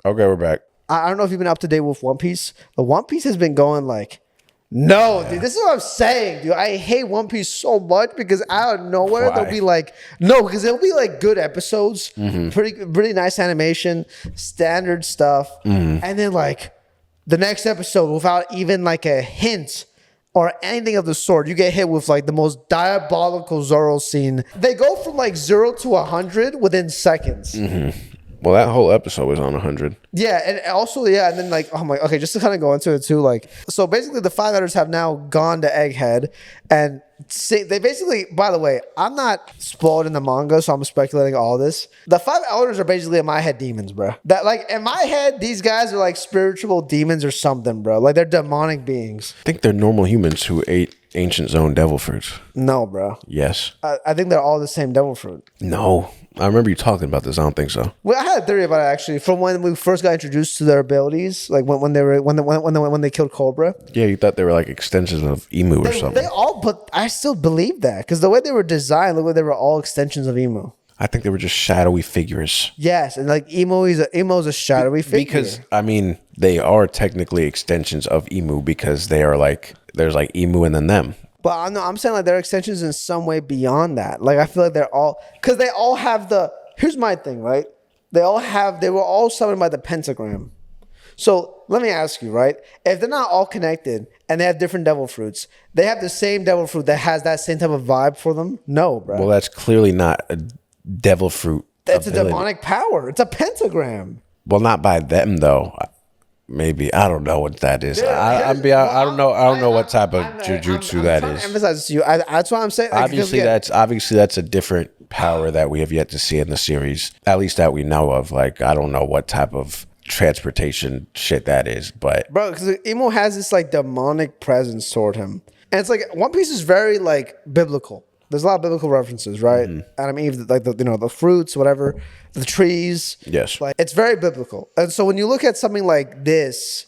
Okay, we're back. I don't know if you've been up to date with One Piece, but One Piece has been going like, no, dude, this is what I'm saying, dude. I hate One Piece so much because out of nowhere Why? they'll be like, no, because they'll be like good episodes, pretty nice animation, standard stuff, and then like the next episode without even like a hint or anything of the sort, you get hit with like the most diabolical Zoro scene. They go from like 0 to 100 within seconds. Well, that whole episode was on 100. Yeah, and also, yeah, and then like, oh my, okay, just to kind of go into it too, like, so basically the Five Elders have now gone to Egghead, and they basically, by the way, I'm not spoiled in the manga, so I'm speculating all this. The Five Elders are basically in my head demons, bro. That, like, in my head, these guys are like spiritual demons or something, bro. Like, they're demonic beings. I think they're normal humans who ate ancient zone devil fruits. No, bro. Yes. I think they're all the same devil fruit. No. I remember you talking about this. I don't think so. Well, I had a theory about it actually from when we first got introduced to their abilities, like when they killed Cobra. Yeah, you thought they were like extensions of Imu or something. They all, but I still believe that because the way they were designed, look like they were all extensions of Imu. I think they were just shadowy figures. Yes, and like Imu's a shadowy figure. Because I mean, they are technically extensions of Imu because they are like there's like Imu and then them. But I'm saying like they're extensions in some way beyond that. Like I feel like they're all because they all have the. Here's my thing, right? They were all summoned by the pentagram. So let me ask you, right? If they're not all connected and they have different devil fruits, they have the same devil fruit that has that same type of vibe for them? No, bro. Well, that's clearly not a devil fruit. It's ability. a demonic power. It's a pentagram. Well, not by them though. Maybe I don't know what that is. I don't know what type of jujutsu that is. Emphasize this to you. That's what I'm saying. Like, Obviously, that's a different power that we have yet to see in the series. At least that we know of. Like I don't know what type of transportation shit that is, but bro, because Emo has this like demonic presence toward him, and it's like One Piece is very like biblical. There's a lot of biblical references, right? Adam and Eve, like the fruits, whatever, the trees. Yes, like it's very biblical. And so when you look at something like this,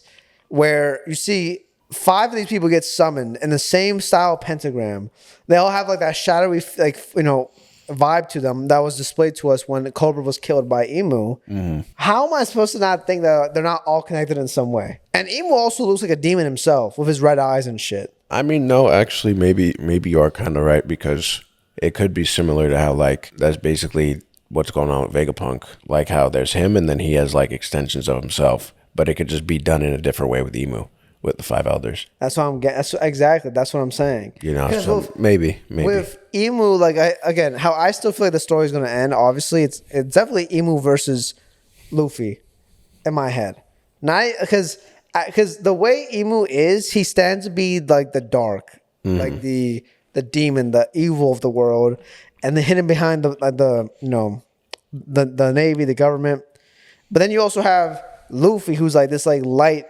where you see 5 of these people get summoned in the same style pentagram, they all have like that shadowy, vibe to them that was displayed to us when Cobra was killed by Imu. How am I supposed to not think that they're not all connected in some way? And Imu also looks like a demon himself with his red eyes and shit. I mean, no, actually, maybe you are kind of right because it could be similar to how like that's basically what's going on with Vegapunk, like how there's him and then he has like extensions of himself, but it could just be done in a different way with Imu. With the 5 elders. That's what I'm getting. That's what I'm saying. You know, so maybe. With Imu, like again, how I still feel like the story is going to end. Obviously, it's definitely Imu versus Luffy in my head. Not because the way Imu is, he stands to be like the dark, like the demon, the evil of the world, and the hidden behind the navy, the government. But then you also have Luffy, who's like this like light.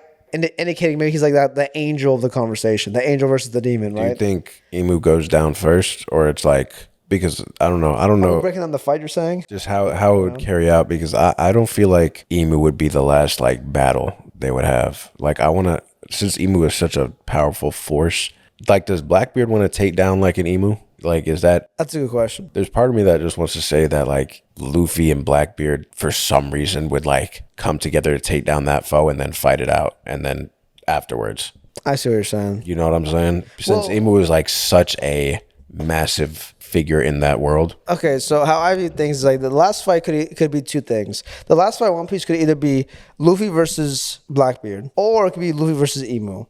Indicating maybe he's like the angel of the conversation, the angel versus the demon, right? Do you think Imu goes down first, or it's like because I don't know. Breaking down the fight, you're saying? Just how it would carry out because I don't feel like Imu would be the last like battle they would have. Like I want to since Imu is such a powerful force. Like does Blackbeard want to take down like an Imu? Like is that? That's a good question. There's part of me that just wants to say that like Luffy and Blackbeard for some reason would like come together to take down that foe and then fight it out and then afterwards. I see what you're saying. You know what I'm saying? Since Imu is like such a massive figure in that world. Okay, so how I view things is like the last fight could be 2 things. The last fight One Piece could either be Luffy versus Blackbeard or it could be Luffy versus Imu.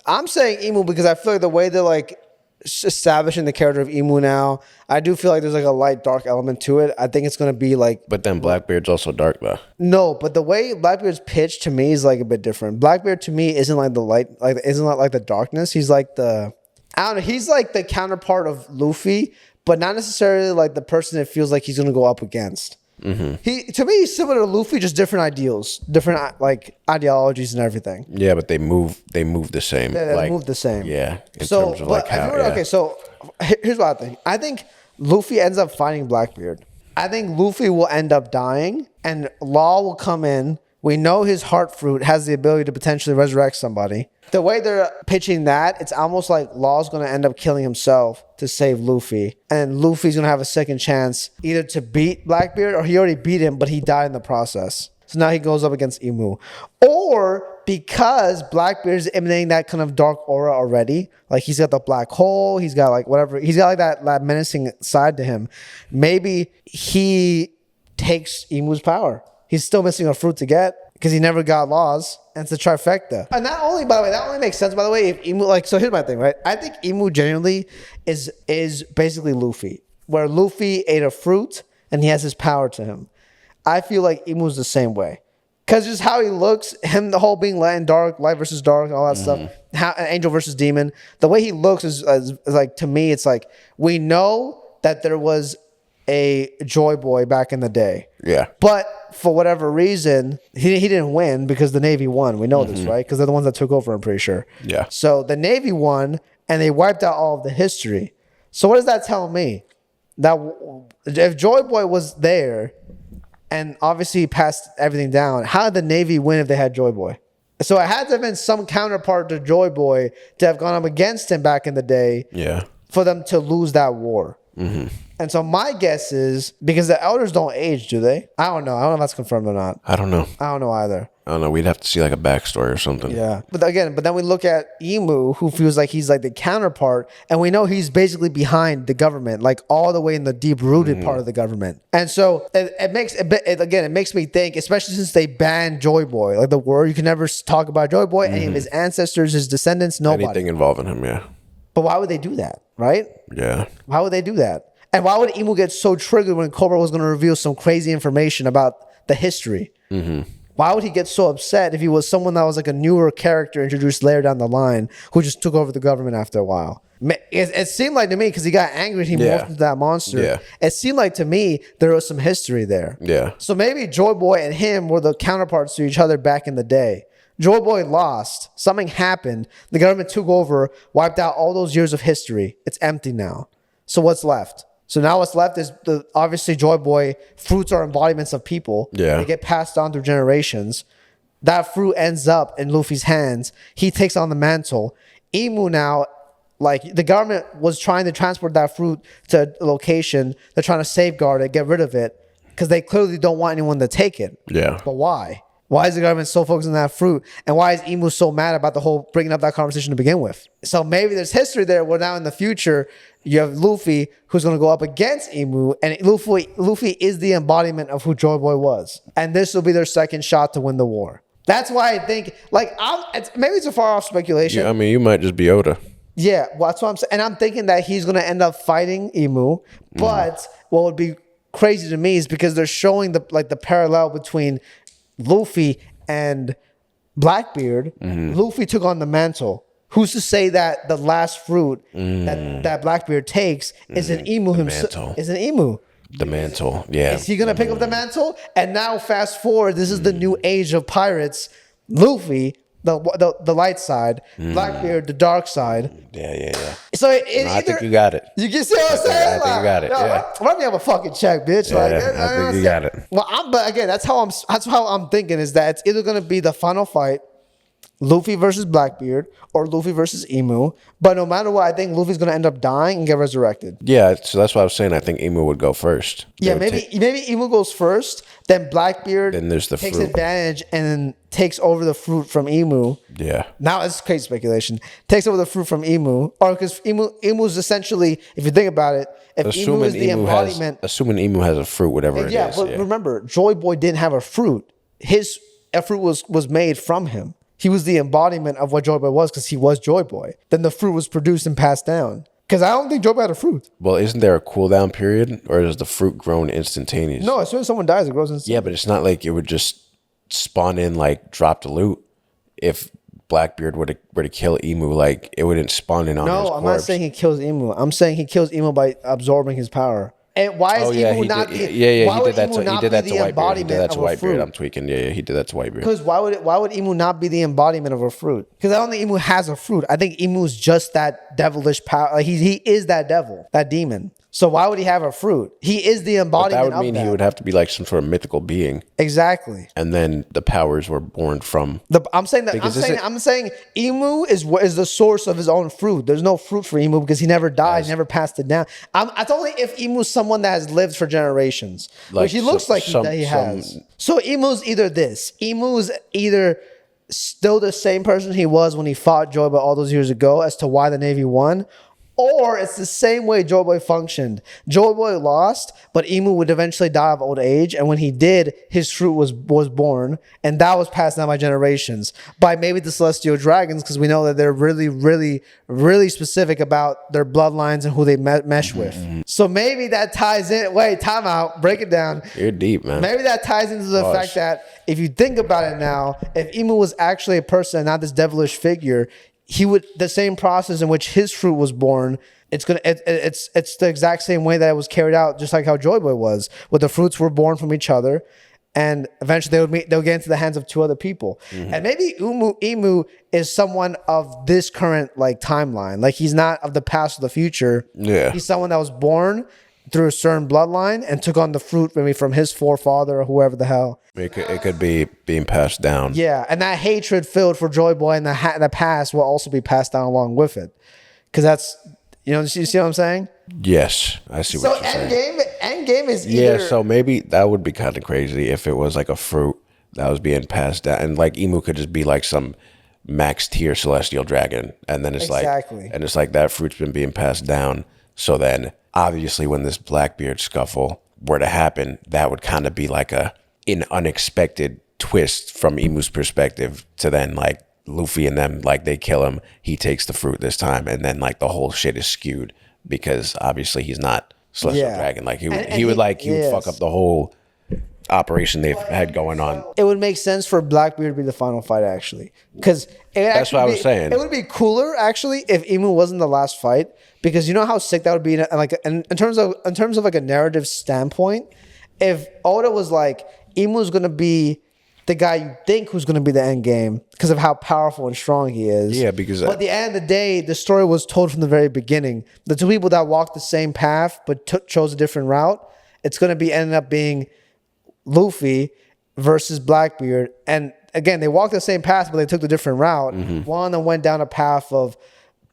I'm saying Imu because I feel like the way they're like establishing the character of Imu now, I do feel like there's like a light dark element to it. I think it's gonna be like, but then Blackbeard's also dark though. No, but the way Blackbeard's pitched to me is like a bit different. Blackbeard to me isn't like the light, isn't like the darkness. He's like I don't know. He's like the counterpart of Luffy, but not necessarily like the person that feels like he's gonna go up against. He to me he's similar to Luffy, just different ideals, different like ideologies and everything. Yeah, but they move the same. Yeah, they move the same. Yeah, in terms of like how. Okay, so here's what I think. I think Luffy ends up fighting Blackbeard. I think Luffy will end up dying, and Law will come in. We know his heart fruit has the ability to potentially resurrect somebody. The way they're pitching that, it's almost like Law's going to end up killing himself to save Luffy. And Luffy's going to have a second chance either to beat Blackbeard or he already beat him, but he died in the process. So now he goes up against Imu. Or because Blackbeard is emanating that kind of dark aura already, like he's got the black hole, he's got like whatever, he's got like that menacing side to him. Maybe he takes Imu's power. He's still missing a fruit to get because he never got laws, and it's a trifecta. And that only, by the way, that only makes sense, by the way, if Imu, like, so here's my thing, right? I think Imu genuinely is basically Luffy, where Luffy ate a fruit and he has his power to him. I feel like Imu's the same way. Because just how he looks, him, the whole being light and dark, light versus dark, all that stuff, how, angel versus demon, the way he looks is like, to me, it's like, we know that there was a Joy Boy back in the day. Yeah. But for whatever reason, he didn't win because the Navy won. We know this, right? Because they're the ones that took over, I'm pretty sure. Yeah. So the Navy won, and they wiped out all of the history. So what does that tell me? That if Joy Boy was there, and obviously passed everything down, how did the Navy win if they had Joy Boy? So it had to have been some counterpart to Joy Boy to have gone up against him back in the day. Yeah. For them to lose that war. And so my guess is, because the elders don't age, do they? I don't know. I don't know if that's confirmed or not. I don't know. I don't know either. I don't know. We'd have to see like a backstory or something. Yeah. But then we look at Imu, who feels like he's like the counterpart, and we know he's basically behind the government, like all the way in the deep-rooted part of the government. And so it makes me think, especially since they banned Joy Boy, like the word, you can never talk about Joy Boy, any of his ancestors, his descendants, nobody. Anything involving him, yeah. But why would they do that, right? Yeah. Why would they do that? And why would Imu get so triggered when Cobra was going to reveal some crazy information about the history? Why would he get so upset if he was someone that was like a newer character introduced later down the line who just took over the government after a while? It seemed like to me, because he got angry and he morphed into that monster. Yeah. It seemed like to me there was some history there. Yeah. So maybe Joy Boy and him were the counterparts to each other back in the day. Joy Boy lost. Something happened. The government took over, wiped out all those years of history. It's empty now. So what's left? So now what's left is obviously Joy Boy. Fruits are embodiments of people. Yeah. They get passed on through generations. That fruit ends up in Luffy's hands. He takes on the mantle. Imu now, like the government was trying to transport that fruit to a location. They're trying to safeguard it, get rid of it, because they clearly don't want anyone to take it. Yeah. But why? Why is the government so focused on that fruit? And why is Imu so mad about the whole bringing up that conversation to begin with? So maybe there's history there where now in the future, you have Luffy who's going to go up against Imu. And Luffy is the embodiment of who Joy Boy was. And this will be their second shot to win the war. That's why I think, like, maybe it's a far off speculation. Yeah, I mean, you might just be Oda. Yeah, well, that's what I'm saying. And I'm thinking that he's going to end up fighting Imu. But what would be crazy to me is because they're showing the parallel between Luffy and Blackbeard. Luffy took on the mantle. Who's to say that the last fruit that Blackbeard takes is an Imu himself? Is an Imu. The mantle, yeah. Is he gonna pick up the mantle? And now, fast forward, this is the new age of pirates. Luffy, the light side, Blackbeard, the dark side. Yeah. So I think you got it. You can see what I'm saying? I think you got it. Yeah. Let me have a fucking check, bitch. I think you got it. Well, but again, that's how I'm thinking, is that it's either gonna be the final fight, Luffy versus Blackbeard, or Luffy versus Imu. But no matter what, I think Luffy's gonna end up dying and get resurrected. Yeah, so that's why I was saying I think Imu would go first. Yeah, maybe Imu goes first, then Blackbeard then there's the takes fruit. advantage and then takes over the fruit from Imu. Yeah. Now it's crazy speculation. Takes over the fruit from Imu, or because Imu's essentially, if you think about it, if Imu is the embodiment, assuming Imu has a fruit, whatever it is. Yeah, but remember, Joy Boy didn't have a fruit. A fruit was made from him. He was the embodiment of what Joy Boy was because he was Joy Boy. Then the fruit was produced and passed down. Because I don't think Joy Boy had a fruit. Well, isn't there a cooldown period, or is the fruit grown instantaneous? No, as soon as someone dies, it grows instantaneous. Yeah, but it's not like it would just spawn in, like, drop to loot. If Blackbeard were to kill Imu, like, it wouldn't spawn in on his corpse. No, I'm not saying he kills Imu. I'm saying he kills Imu by absorbing his power. And why is Imu not the he did that to Whitebeard. He did that to Whitebeard. Fruit? I'm tweaking. Yeah, he did that to Whitebeard. Because why would Imu not be the embodiment of a fruit? Because I don't think Imu has a fruit. I think Imu's just that devilish power. Like he is that devil, that demon. So why would he have a fruit? He is the But embodiment that would of mean that. he would have to be like some sort of mythical being, Exactly. and then the powers were born from. I'm saying that Because this I'm saying Emu is what is the source of his own fruit. There's no fruit for Emu because he never died, never passed it down. It's only if Emu's someone that has lived for generations, Like which he looks like he has. So Emu's either this. Emu's either still the same person he was when he fought Joy Boy all those years ago as to why the Navy won. Or it's the same way Joy Boy functioned. Joy Boy lost, but Emu would eventually die of old age. And when he did, his fruit was born. And that was passed down by generations. By maybe the Celestial Dragons, because we know that they're really, really, really specific about their bloodlines and who they mesh with. So maybe that ties in. Wait, time out. Break it down. You're deep, man. Maybe that ties into the fact that if you think about it now, if Emu was actually a person, not this devilish figure, he would the same process in which his fruit was born. It's the exact same way that it was carried out, just like how Joy Boy was, where the fruits were born from each other, and eventually they'll get into the hands of two other people. And maybe Emu is someone of this current like timeline. Like he's not of the past or the future. Yeah, he's someone that was born through a certain bloodline and took on the fruit maybe from his forefather or whoever the hell. it could be being passed down. Yeah, and that hatred filled for Joy Boy in the past will also be passed down along with it, because that's you see what I'm saying? Yes, I see what you're saying. Endgame is either, So maybe that would be kind of crazy if it was like a fruit that was being passed down, and like Emu could just be like some max tier celestial dragon, and then it's like that fruit's been being passed down. So then obviously when this Blackbeard scuffle were to happen, that would kind of be like an unexpected twist from Emu's perspective to then like Luffy and them, like they kill him, he takes the fruit this time, and then like the whole shit is skewed because obviously he's not Celestial Dragon. Like he would fuck up the whole operation they've had going on. It would make sense for Blackbeard to be the final fight actually, because that's what I was saying. It would be cooler actually if Emu wasn't the last fight, because you know how sick that would be in terms of like a narrative standpoint. If Oda was like, Emu's gonna be the guy you think who's gonna be the end game because of how powerful and strong he is. Yeah, because but at the end of the day, the story was told from the very beginning. The two people that walked the same path but chose a different route, it's gonna be ending up being Luffy versus Blackbeard. And again, they walked the same path, but they took the different route. One of them went down a path of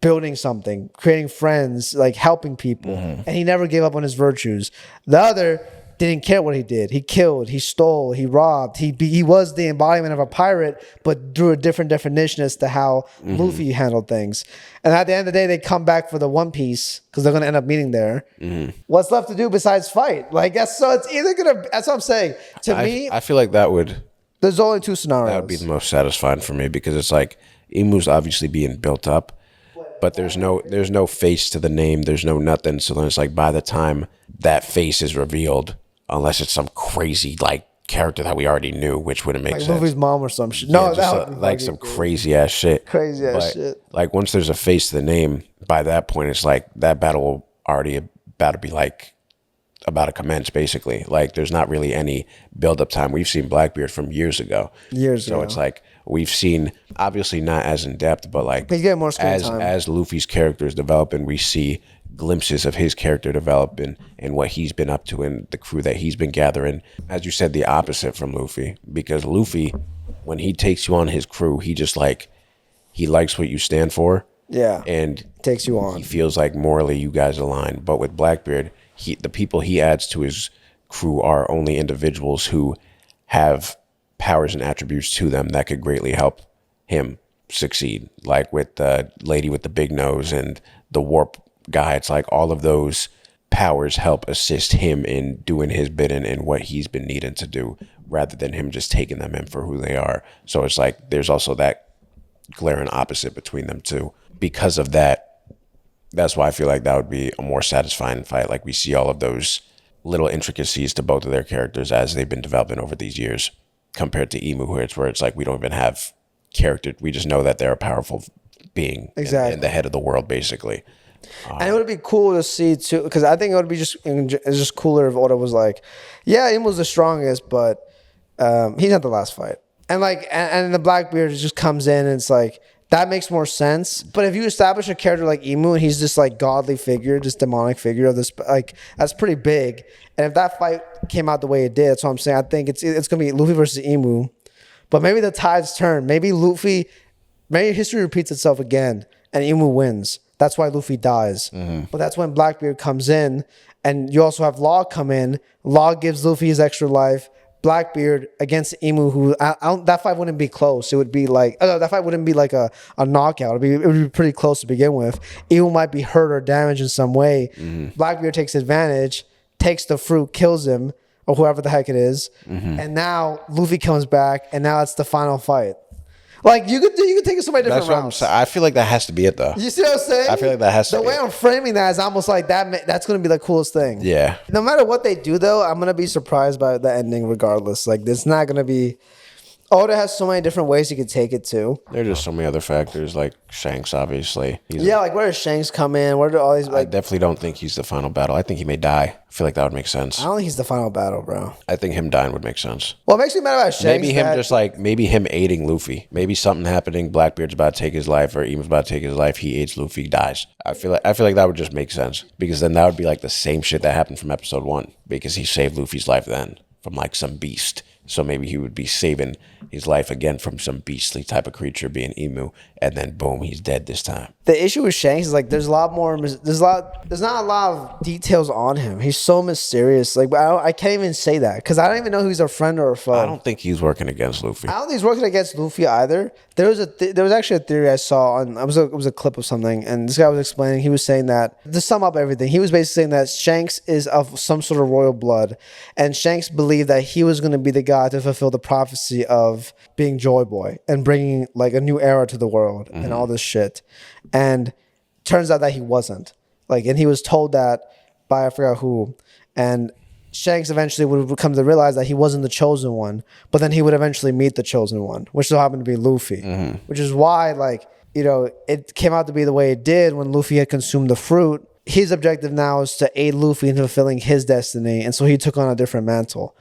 building something, creating friends, like helping people, and he never gave up on his virtues. The other didn't care what he did. He killed, he stole, he robbed. He was the embodiment of a pirate, but through a different definition as to how Luffy handled things. And at the end of the day, they come back for the One Piece because they're going to end up meeting there. What's left to do besides fight? Like so it's either going to. That's what I'm saying. To me, I feel like that would. There's only two scenarios. That would be the most satisfying for me because it's like Emu's obviously being built up, but there's no face to the name. There's no nothing. So then it's like by the time that face is revealed, unless it's some crazy like character that we already knew, which wouldn't make like sense. Luffy's mom or some shit. No, just like some crazy ass shit. Crazy ass shit. Like once there's a face to the name, by that point it's like that battle already about to be like about to commence basically. Like there's not really any build up time. We've seen Blackbeard from years ago. So it's like we've seen, obviously not as in depth, but like he's getting more screen time. As Luffy's character is developing, we see glimpses of his character developing and what he's been up to and the crew that he's been gathering. As you said, the opposite from Luffy, because Luffy, when he takes you on his crew, he just like, he likes what you stand for. Yeah. And takes you on. He feels like morally you guys align. But with Blackbeard, the people he adds to his crew are only individuals who have powers and attributes to them that could greatly help him succeed. Like with the lady with the big nose and the warp guy, it's like all of those powers help assist him in doing his bidding and what he's been needing to do, rather than him just taking them in for who they are. So it's like there's also that glaring opposite between them two. Because of that, that's why I feel like that would be a more satisfying fight. Like we see all of those little intricacies to both of their characters as they've been developing over these years, compared to Imu, where it's like we don't even have character. We just know that they're a powerful being and the head of the world, basically. And it would be cool to see too, because I think it would be just cooler if Oda was like, yeah, Imu's the strongest, but he's not the last fight. And like, and the Blackbeard just comes in and it's like, That makes more sense. But if you establish a character like Imu and he's just like godly figure, just demonic figure of this, like that's pretty big. And if that fight came out the way it did, that's what I'm saying. I think it's gonna be Luffy versus Imu. But maybe the tides turn. Maybe history repeats itself again and Imu wins. That's why Luffy dies. But that's when Blackbeard comes in, and you also have Law come in. Law gives Luffy his extra life. Blackbeard against Imu, who that fight wouldn't be close. It would be like that fight wouldn't be like a knockout. It would be pretty close to begin with. Imu might be hurt or damaged in some way. Blackbeard takes advantage, takes the fruit, kills him, or whoever the heck it is, and now Luffy comes back, and now it's the final fight. Like you could take it so many different routes. I feel like that has to be it though. You see what I'm saying? I feel like that has to be. The way I'm framing that is almost like that. That's going to be the coolest thing. Yeah. No matter what they do, though, I'm going to be surprised by the ending regardless. Like, it's not going to be... Oda has so many different ways you could take it to. There are just so many other factors, like Shanks, obviously. Like where does Shanks come in? Where do all these... Like, I definitely don't think he's the final battle. I think he may die. I feel like that would make sense. I don't think he's the final battle, bro. I think him dying would make sense. Well, it makes me mad about Shanks. Maybe him aiding Luffy. Maybe something happening. Blackbeard's about to take his life, or Emus's about to take his life. He aids Luffy, dies. I feel like that would just make sense, because then that would be like the same shit that happened from episode 1, because he saved Luffy's life then from like some beast. So maybe he would be saving his life again from some beastly type of creature, being Imu, and then boom, he's dead this time. The issue with Shanks is like there's not a lot of details on him. He's so mysterious. Like I can't even say that because I don't even know if he's a friend or a foe. I don't think he's working against Luffy. I don't think he's working against Luffy either. There was actually a theory I saw on it was a clip of something, and this guy was explaining. He was saying that to sum up everything, he was basically saying that Shanks is of some sort of royal blood, and Shanks believed that he was going to be the guy to fulfill the prophecy of being Joy Boy and bringing like a new era to the world and all this shit. And turns out that he wasn't. And he was told that by I forgot who. And Shanks eventually would come to realize that he wasn't the chosen one, but then he would eventually meet the chosen one, which so happened to be Luffy. Which is why, it came out to be the way it did when Luffy had consumed the fruit. His objective now is to aid Luffy in fulfilling his destiny, and so he took on a different mantle.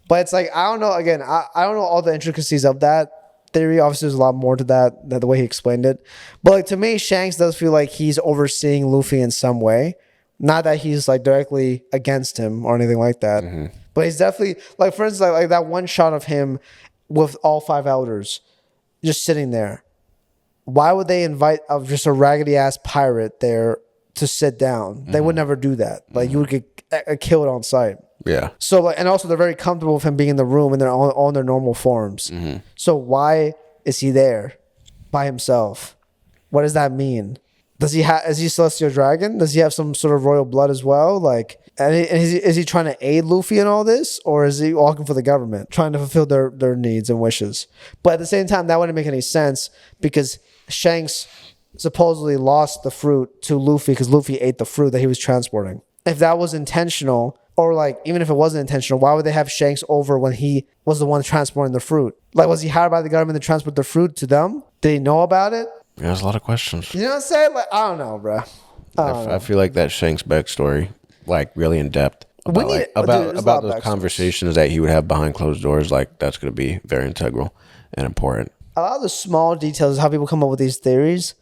But it's like, I don't know, again, I don't know all the intricacies of that theory. Obviously, there's a lot more to that the way he explained it. But to me, Shanks does feel like he's overseeing Luffy in some way. Not that he's directly against him or anything like that. But he's definitely, for instance, like that one shot of him with all 5 elders just sitting there. Why would they invite just a raggedy ass pirate there to sit down? They would never do that. You would get killed on sight. Yeah. So and also they're very comfortable with him being in the room and they're all in their normal forms. So why is he there by himself? What does that mean? Is he Celestial Dragon? Does he have some sort of royal blood as well? Is he trying to aid Luffy in all this, or is he walking for the government, trying to fulfill their needs and wishes? But at the same time, that wouldn't make any sense because Shanks supposedly lost the fruit to Luffy because Luffy ate the fruit that he was transporting. If that was intentional, or even if it wasn't intentional, why would they have Shanks over when he was the one transporting the fruit? Was he hired by the government to transport the fruit to them? Did he know about it? Yeah, there's a lot of questions. You know what I'm saying? I don't know, bro. I feel like that Shanks backstory, really in depth about those conversations that he would have behind closed doors, that's going to be very integral and important. A lot of the small details is how people come up with these theories.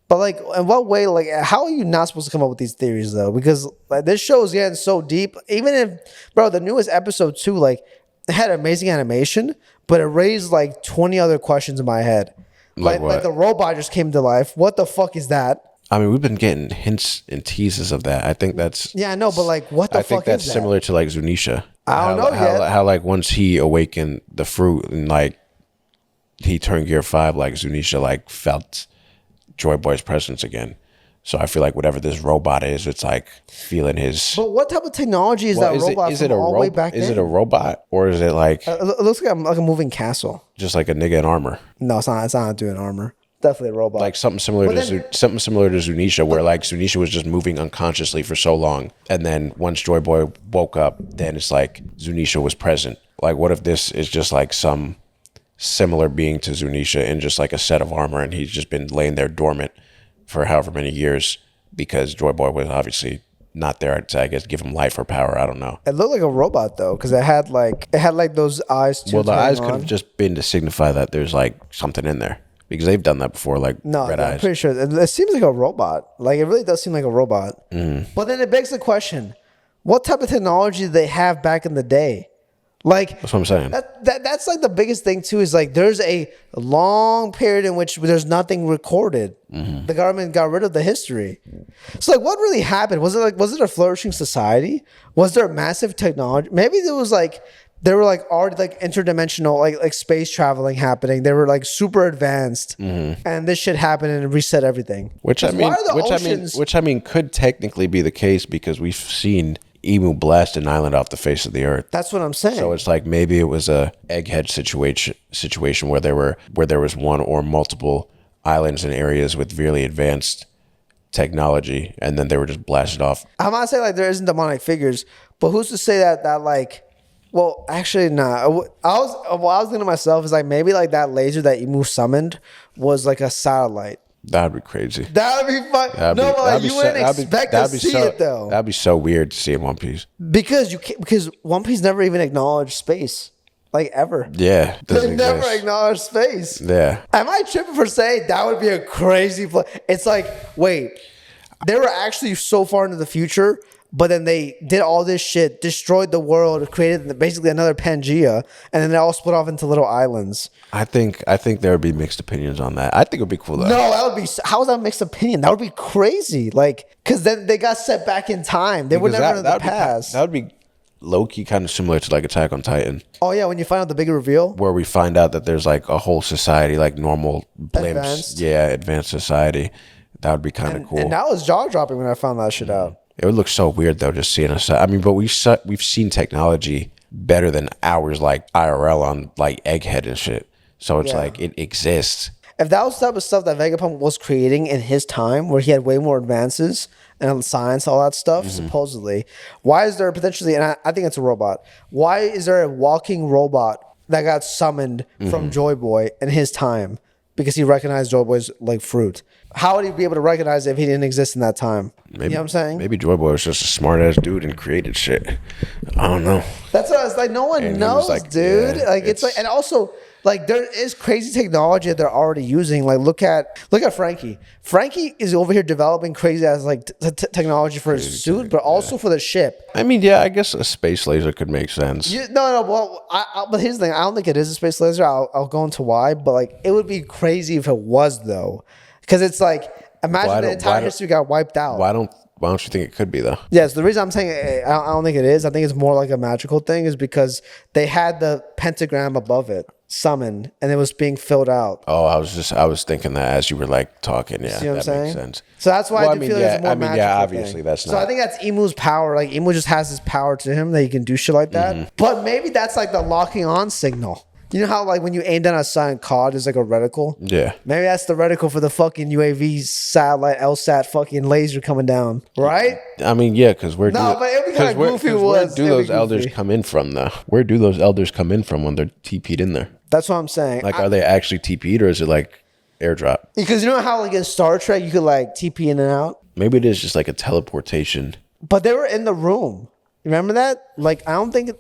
But in what way, how are you not supposed to come up with these theories though? Because this show is getting so deep. Even if, bro, the newest episode too, it had amazing animation, but it raised 20 other questions in my head. Like the robot just came to life. What the fuck is that? I mean, we've been getting hints and teases of that. I think that's... Yeah, I know, but what the fuck is that? I think that's similar to Zunisha. I don't know yet. How once he awakened the fruit and he turned Gear 5, Zunisha felt Joy Boy's presence again. So I feel like whatever this robot is, it's feeling his... But what type of technology is that robot all the way back then? Is it a robot or is it it looks like a moving castle. Just like a nigga in armor? No, it's not. It's not doing armor. Definitely a robot. Something similar to Zunisha, where Zunisha was just moving unconsciously for so long, and then once Joy Boy woke up, then it's Zunisha was present. What if this is just some similar being to Zunisha in just a set of armor, and he's just been laying there dormant for however many years because Joy Boy was obviously not there to, I guess, give him life or power. I don't know. It looked like a robot though, because it had those eyes too. Well, the eyes could have just been to signify that there's something in there. Because they've done that before, like No, Red I'm Eyes. pretty sure. It seems like a robot. Like, it really does seem like a robot. But then it begs the question, what type of technology did they have back in the day? Like, That's what I'm saying. that's like the biggest thing too, is like there's a long period in which there's nothing recorded. The government got rid of the history. So like, what really happened? Was it a flourishing society? Was there massive technology? Maybe there was like, they were like already like interdimensional, like space traveling happening. They were like super advanced, and this shit happened and reset everything. Which I 'Cause mean, why are the oceans- which I mean, could technically be the case because we've seen Emu blast an island off the face of the earth. That's what I'm saying. So it's like maybe it was a egghead situation where there was one or multiple islands and areas with really advanced technology, and then they were just blasted off. I'm not saying like there isn't demonic figures, but who's to say that like, well, actually, nah. I was thinking to myself is like maybe like that laser that Imu summoned was like a satellite. That'd be crazy. That would be fun. No, but like, you wouldn't expect to see it though. That'd be so weird to see in One Piece. Because One Piece never even acknowledged space, like ever. Yeah, They doesn't never exist. acknowledged space. Yeah. Am I tripping for saying that would be a crazy play? It's like, wait, they were actually so far into the future, but then they did all this shit, destroyed the world, created basically another Pangea, and then they all split off into little islands. I think there would be mixed opinions on that. I think it would be cool though. No, that would be. How is that mixed opinion? That would be crazy. Like, because then they got set back in time. They were Because never in the would be past. that would be low key kind of similar to like Attack on Titan, Oh yeah, when you find out the bigger reveal. where we find out that there's like a whole society, like normal blimps. Advanced. Yeah, advanced society. That would be kind of cool. And that was jaw dropping when I found that shit out. It would look so weird though, just seeing us. I mean, but we've seen technology better than ours, like IRL on like Egghead and shit. So it's Yeah. like it exists. If that was the type of stuff that Vegapunk was creating in his time, where he had way more advances and science, all that stuff, supposedly, why is there potentially, and I think it's a robot, why is there a walking robot that got summoned from Joy Boy in his time? Because he recognized Joy Boy's like fruit. How would he be able to recognize it if he didn't exist in that time? Maybe, you know what I'm saying? Maybe Joy Boy was just a smart ass dude and created shit. I don't know. That's what I was like. No one And he knows, was like, dude. yeah, like it's like, and also like there is crazy technology that they're already using. Like look at Frankie. Frankie is over here developing crazy ass like technology for his suit, but also for the ship. I mean, yeah, I guess a space laser could make sense. No. Well, but here's the thing. I don't think it is a space laser. I'll go into why. But like, it would be crazy if it was though, because it's like imagine the entire history got wiped out. Why don't you think it could be though? Yes, the reason I'm saying I don't think it is. I think it's more like a magical thing, is because they had the pentagram above it summoned and it was being filled out. Oh, I was thinking that as you were like talking. Yeah, See what I'm that saying? makes sense. So that's why Well, I do feel like it's more magical. yeah, obviously thing. that's So not. I think that's Imu's power. Like Imu just has this power to him that he can do shit like that. Mm-hmm. But maybe that's like the locking on signal. You know how like when you aim down a silent cod, there's like a reticle? Yeah. Maybe that's the reticle for the fucking UAV satellite LSAT fucking laser coming down, right? I mean, yeah, because where No, but it'd be kinda goofy where was- do it'd be those elders goofy. come in from though? Where do those elders come in from when they're TP'd in there? That's what I'm saying. Like, are they actually TP'd or is it like airdrop? Because you know how like in Star Trek you could like TP in and out? Maybe it is just like a teleportation. But they were in the room. Remember that? Like I don't think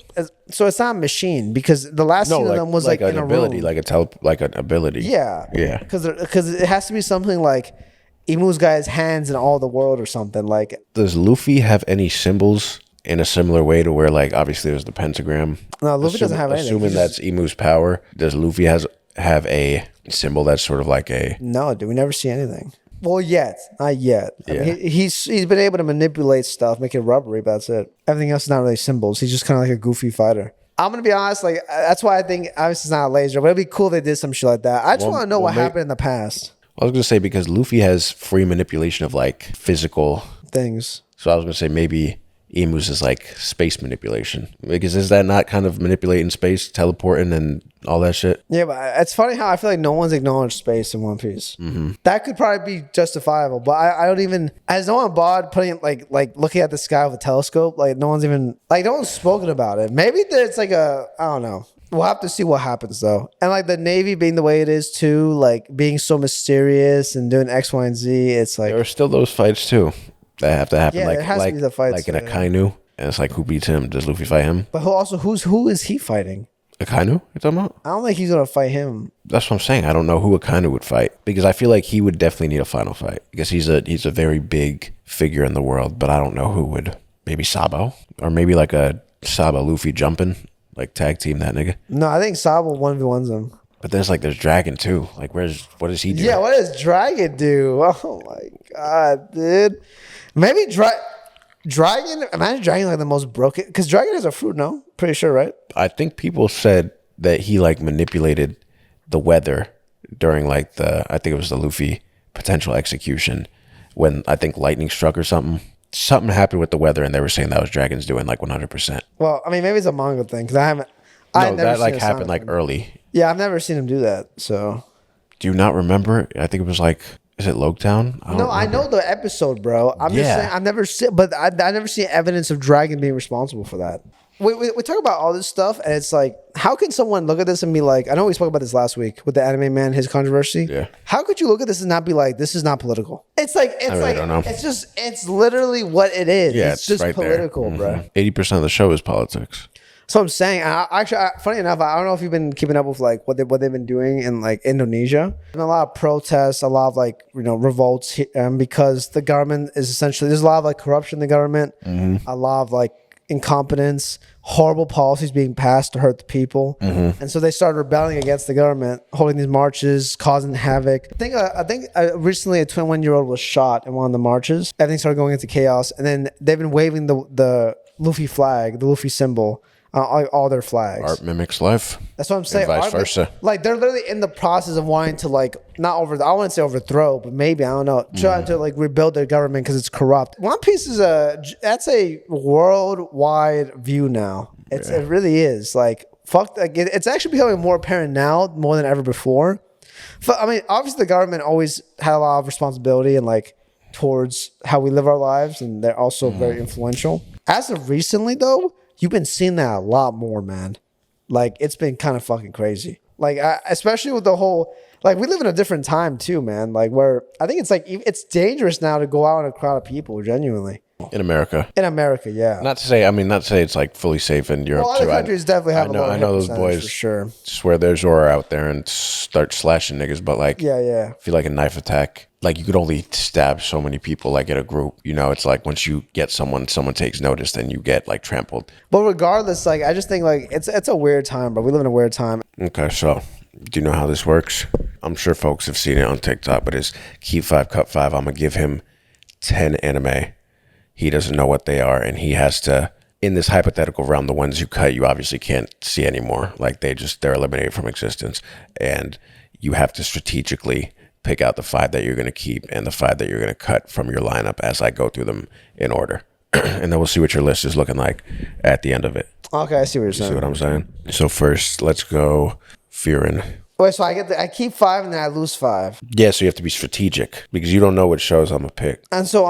so. It's not a machine because the last scene of them was like an in a ability, room. like an ability. Yeah, Yeah. Because it has to be something like Imu's got his hands in all the world or something like. Does Luffy have any symbols in a similar way to where, like, obviously there's the pentagram? No, Luffy doesn't have anything. Assuming He that's Imu's power, does Luffy have a symbol that's sort of like a? No, dude, we never see anything. Well, not yet. I Yeah. mean, he's been able to manipulate stuff, make it rubbery, but that's it. Everything else is not really symbols. He's just kind of like a goofy fighter. I'm gonna be honest, like that's why I think obviously it's not a laser, but it'd be cool if they did some shit like that. I just want to know what happened in the past. I was gonna say because Luffy has free manipulation of like physical. Things. So I was gonna say maybe Emu's is like space manipulation, because is that not kind of manipulating space, teleporting, and all that shit? Yeah, but it's funny how I feel like no one's acknowledged space in One Piece. Mm-hmm. That could probably be justifiable, but I don't even. Has no one bothered putting like looking at the sky with a telescope? Like no one's even like no one's spoken about it. Maybe there's like a I don't know. We'll have to see what happens though. And like the Navy being the way it is too, like being so mysterious and doing X, Y, and Z. It's like There are still those fights too that have to happen. Yeah, like there has to like be the fights, like in a yeah. Kainu, and it's like who beats him? Does Luffy fight him? But who is he fighting? Akainu, you talking about? I don't think he's gonna fight him. That's what I'm saying. I don't know who Akainu would fight because I feel like he would definitely need a final fight because he's a very big figure in the world, but I don't know who would. Maybe Sabo or maybe like a Sabo Luffy jumping like tag team that nigga. No, I think Sabo 1v1s him. But there's Dragon too. Like what does he do? Yeah, what does Dragon do? Oh my god, dude. Maybe Dragon. Imagine Dragon like the most broken because Dragon is a fruit. No, pretty sure, right? I think people said that he like manipulated the weather during like I think it was the Luffy potential execution when I think lightning struck or something. Something happened with the weather, and they were saying that was Dragon's doing like 100%. Well, I mean, maybe it's a manga thing because I haven't. No, that like happened like early. Yeah, I've never seen him do that. So, do you not remember? I think it was like, is it Loketown? I know the episode, bro. I'm just saying I've never seen, but I never seen evidence of Dragon being responsible for that. We talk about all this stuff, and it's like, how can someone look at this and be like, I know we spoke about this last week with the anime man, his controversy. Yeah. How could you look at this and not be like, this is not political? It's like, I don't know. It's literally what it is. Yeah, it's just right political, there. Bro. 80% of the show is politics. So I'm saying, funny enough, I don't know if you've been keeping up with like what they've been doing in like Indonesia. There's been a lot of protests, a lot of like revolts because the government is essentially there's a lot of like corruption in the government, a lot of like incompetence, horrible policies being passed to hurt the people, and so they started rebelling against the government, holding these marches, causing havoc. I think recently a 21-year-old was shot in one of the marches. Everything started going into chaos, and then they've been waving the Luffy flag, the Luffy symbol. All their flags. Art mimics life. That's what I'm saying. And vice versa. Like they're literally in the process of wanting to like I wouldn't say overthrow, but maybe I don't know, trying to like rebuild their government because it's corrupt. One Piece is that's a worldwide view now. It really is. Like fuck, like it's actually becoming more apparent now more than ever before. I mean, obviously the government always had a lot of responsibility and like towards how we live our lives, and they're also very influential. As of recently, though. You've been seeing that a lot more, man. Like, it's been kind of fucking crazy. Like, especially with the whole... Like, we live in a different time, too, man. Like, where... I think it's like... It's dangerous now to go out in a crowd of people, genuinely. In America. In America, yeah. Not to say it's, like, fully safe in Europe, well, other countries definitely have a lower I know those boys for sure. swear their Zora out there and start slashing niggas, but, like... Yeah. I feel like a knife attack... Like, you could only stab so many people, like, in a group. It's like, once you get someone takes notice, then you get, like, trampled. But regardless, like, I just think, like, it's a weird time, bro. We live in a weird time. Okay, so, do you know how this works? I'm sure folks have seen it on TikTok, but it's keep 5, cut 5. I'm going to give him 10 anime. He doesn't know what they are, and he has to... In this hypothetical realm, the ones you cut, you obviously can't see anymore. Like, they're eliminated from existence. And you have to strategically... pick out the 5 that you're going to keep and the 5 that you're going to cut from your lineup as I go through them in order. And then we'll see what your list is looking like at the end of it. Okay, I see what you're saying. See what I'm saying? So first, let's go Furin. Wait, so I keep 5 and then I lose 5. Yeah, so you have to be strategic because you don't know what shows I'm going to pick. And so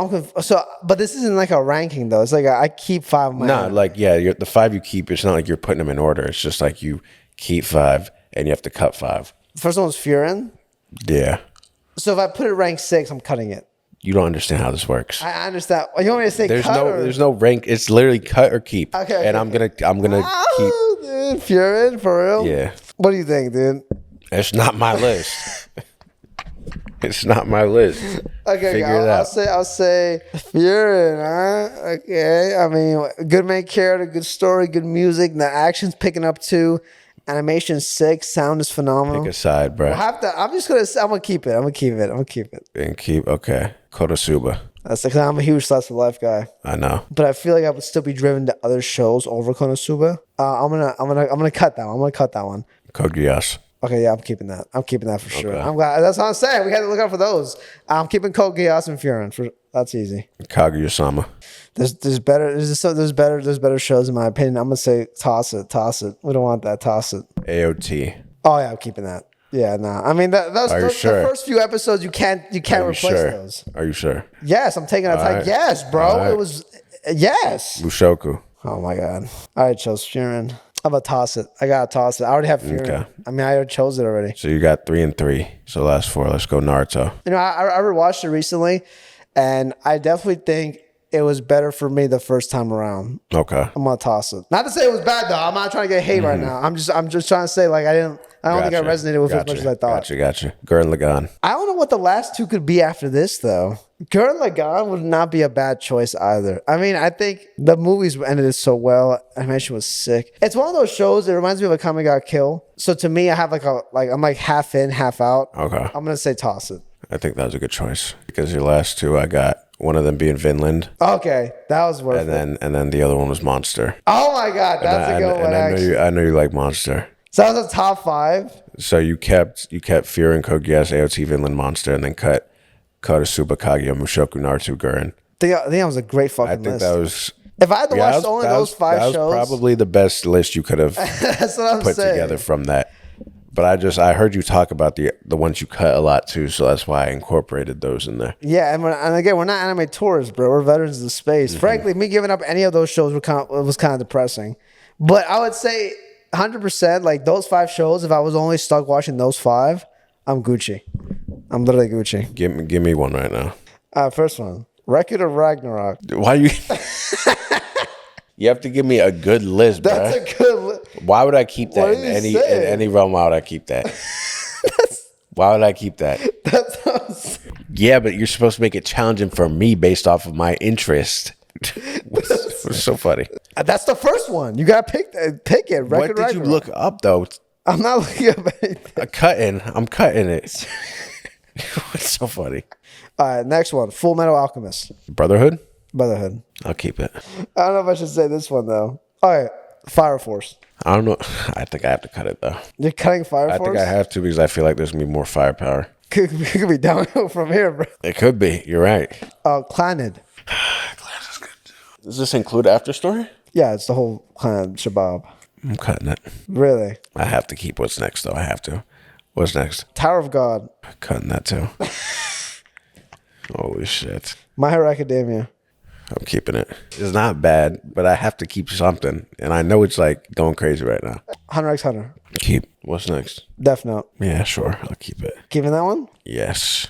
but this isn't like a ranking though. It's like I keep 5 of my own. Like, yeah, the 5 you keep, it's not like you're putting them in order. It's just like you keep 5 and you have to cut 5. The first one was Furin? Yeah. So if I put it rank 6, I'm cutting it. You don't understand how this works. I understand. You want me to say there's cut there's no rank. It's literally cut or keep. Okay. And I'm gonna keep. Dude, Furin, for real? Yeah. What do you think, dude? It's not my list. It's not my list. Okay, Figure it out. I'll say Furin, huh? Okay. I mean, good main character, good story, good music. The action's picking up too. Animation 6, sound is phenomenal. Pick a side, bro. I'm gonna keep it. And keep Konosuba. That's because I'm a huge Slice of Life guy. I know. But I feel like I would still be driven to other shows over Konosuba. I'm gonna cut that one. I'm gonna cut that one. Code Geass. Okay, yeah, I'm keeping that. I'm keeping that for sure. Okay. I'm glad. That's what I'm saying. We had to look out for those. I'm keeping Code Geass and Furin. That's easy. Kaguya-sama. There's better shows in my opinion. I'm gonna say toss it. We don't want that. Toss it. AOT. Oh yeah, I'm keeping that. Yeah, nah. I mean, those Are you sure? the first few episodes you can't replace those. Are you sure? Yes, I'm taking that. Right. Yes, bro. Right. It was yes. Mushoku. Oh my god. I chose Furin. I'm gonna toss it. I gotta toss it. I already have Furin. Okay. I mean, I already chose it already. So you got 3 and 3. So last 4. Let's go Naruto. I rewatched it recently, and I definitely think it was better for me the first time around. Okay. I'm gonna toss it. Not to say it was bad though. I'm not trying to get hate right now. I'm just trying to say like I don't think I resonated with it as much as I thought. Gotcha. Gurren Lagann. I don't know what the last two could be after this though. Gurren Lagann would not be a bad choice either. I mean, I think the movies ended it so well. Animation was sick. It's one of those shows. It reminds me of a Kami Got Kill. So to me, I have I'm like half in, half out. Okay. I'm gonna say toss it. I think that was a good choice because your last two, I got one of them being Vinland. Okay, that was worth it. And then the other one was Monster. Oh my god, that's a good one. I know you like Monster. So that was a top 5. So you kept Fear and Code Geass, AOT, Vinland, Monster, and then cut Konosuba, Kaguya, Mushoku, Naruto, Gurren. I think that was a great fucking list. I think that was. If I had to watch only those 5 shows, that was probably the best list you could have that's what I'm put saying. together from that. But I heard you talk about the ones you cut a lot too, so that's why I incorporated those in there. Yeah, and again, we're not anime tourists, bro. We're veterans of the space. Mm-hmm. Frankly, me giving up any of those shows was kind of depressing. But I would say 100%, like those 5 shows, if I was only stuck watching those 5, I'm Gucci. I'm literally Gucci. Give me one right now. First one, Record of Ragnarok. Why you? You have to give me a good list, bro. That's a good list. Why would I keep that in any realm? Why would I keep that? Why would I keep that? That's yeah, but you're supposed to make it challenging for me based off of my interest. It's so funny. That's the first one. You gotta pick it. Record what did you look up though? I'm not looking up anything. I'm cutting it. It's so funny. All right, next one. Full Metal Alchemist. Brotherhood. I'll keep it. I don't know if I should say this one though. All right, Fire Force. I don't know. I think I have to cut it though. You're cutting Fire Force? I think I have to because I feel like there's gonna be more firepower. Could be downhill from here, bro. It could be. You're right. Clanid. Clanid is good too. Does this include After Story? Yeah, it's the whole Clanid shabab. I'm cutting it. Really? I have to keep what's next though. I have to. What's next? Tower of God. Cutting that too. Holy shit. My Hero Academia. I'm keeping it. It's not bad, but I have to keep something. And I know it's like going crazy right now. Hunter x Hunter. Keep. What's next? Death Note. Yeah, sure. I'll keep it. Keeping that one? Yes.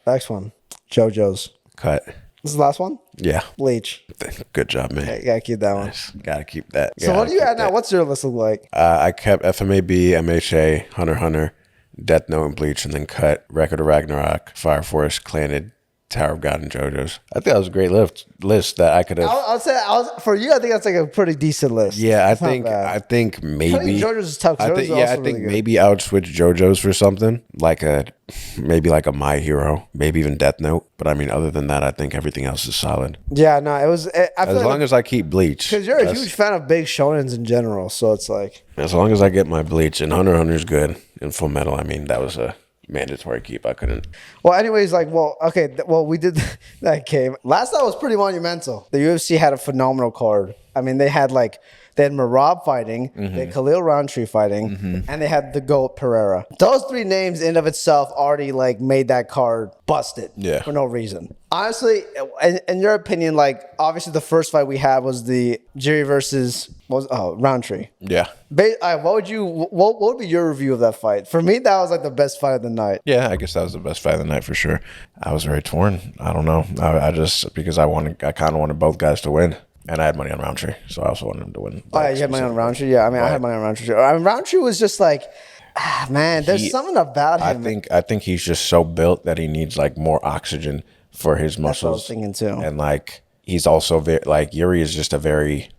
Next one. JoJo's. Cut. This is the last one? Yeah. Bleach. Good job, man. Okay, gotta keep that one. Nice. Gotta keep that. So what do you add now? What's your list look like? I kept FMAB, MHA, Hunter x Hunter, Death Note, and Bleach, and then cut Record of Ragnarok, Fire Force, Clanid, Tower of God, and JoJo's. I think that was a great list that I could have. I'll say for you, I think that's like a pretty decent list. Yeah, it's I think maybe JoJo's is tough. I think really maybe I would switch JoJo's for something like maybe like a My Hero, maybe even Death Note. But I mean, other than that, I think everything else is solid. Yeah, no, it was. As long as I keep Bleach, because you're a huge fan of big shonens in general, so it's like as long as I get my Bleach and Hunter x Hunter's good and Full Metal. I mean, that was a mandatory keep. I couldn't. Well, anyways, we did that game. Last night was pretty monumental. The UFC had a phenomenal card. I mean, they had Marab fighting, they had Khalil Roundtree fighting, and they had the GOAT Pereira. Those 3 names in of itself already made that card busted for no reason. Honestly, in your opinion, obviously the first fight we had was the Jiri versus Roundtree. Yeah. What would be your review of that fight? For me, that was the best fight of the night. Yeah, I guess that was the best fight of the night for sure. I was very torn. I don't know. I just because I kind of wanted both guys to win. And I had money on Roundtree, so I also wanted him to win. Oh, yeah, you had money on Roundtree? Yeah, I mean, I had money on Roundtree. Roundtree was just man, there's something about him. I think he's just so built that he needs more oxygen for his muscles. That's what I was thinking too. And he's also very Yuri is just a very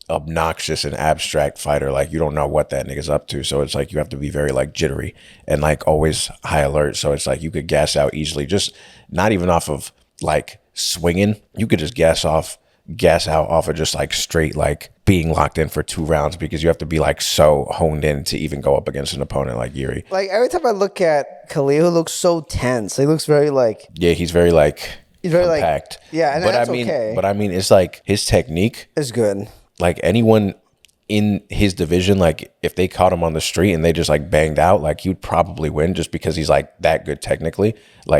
obnoxious and abstract fighter. You don't know what that nigga's up to, so it's you have to be very jittery and always high alert. So it's you could gas out easily, just not even off of swinging. You could just gas out off of just straight being locked in for 2 rounds because you have to be so honed in to even go up against an opponent like Yuri. Every time I look at Khalil, he looks so tense. He looks very yeah, he's very he's very compact. Yeah, and that's okay. But I mean, it's his technique is good. Anyone in his division, if they caught him on the street and they just banged out, he would probably win just because he's that good technically,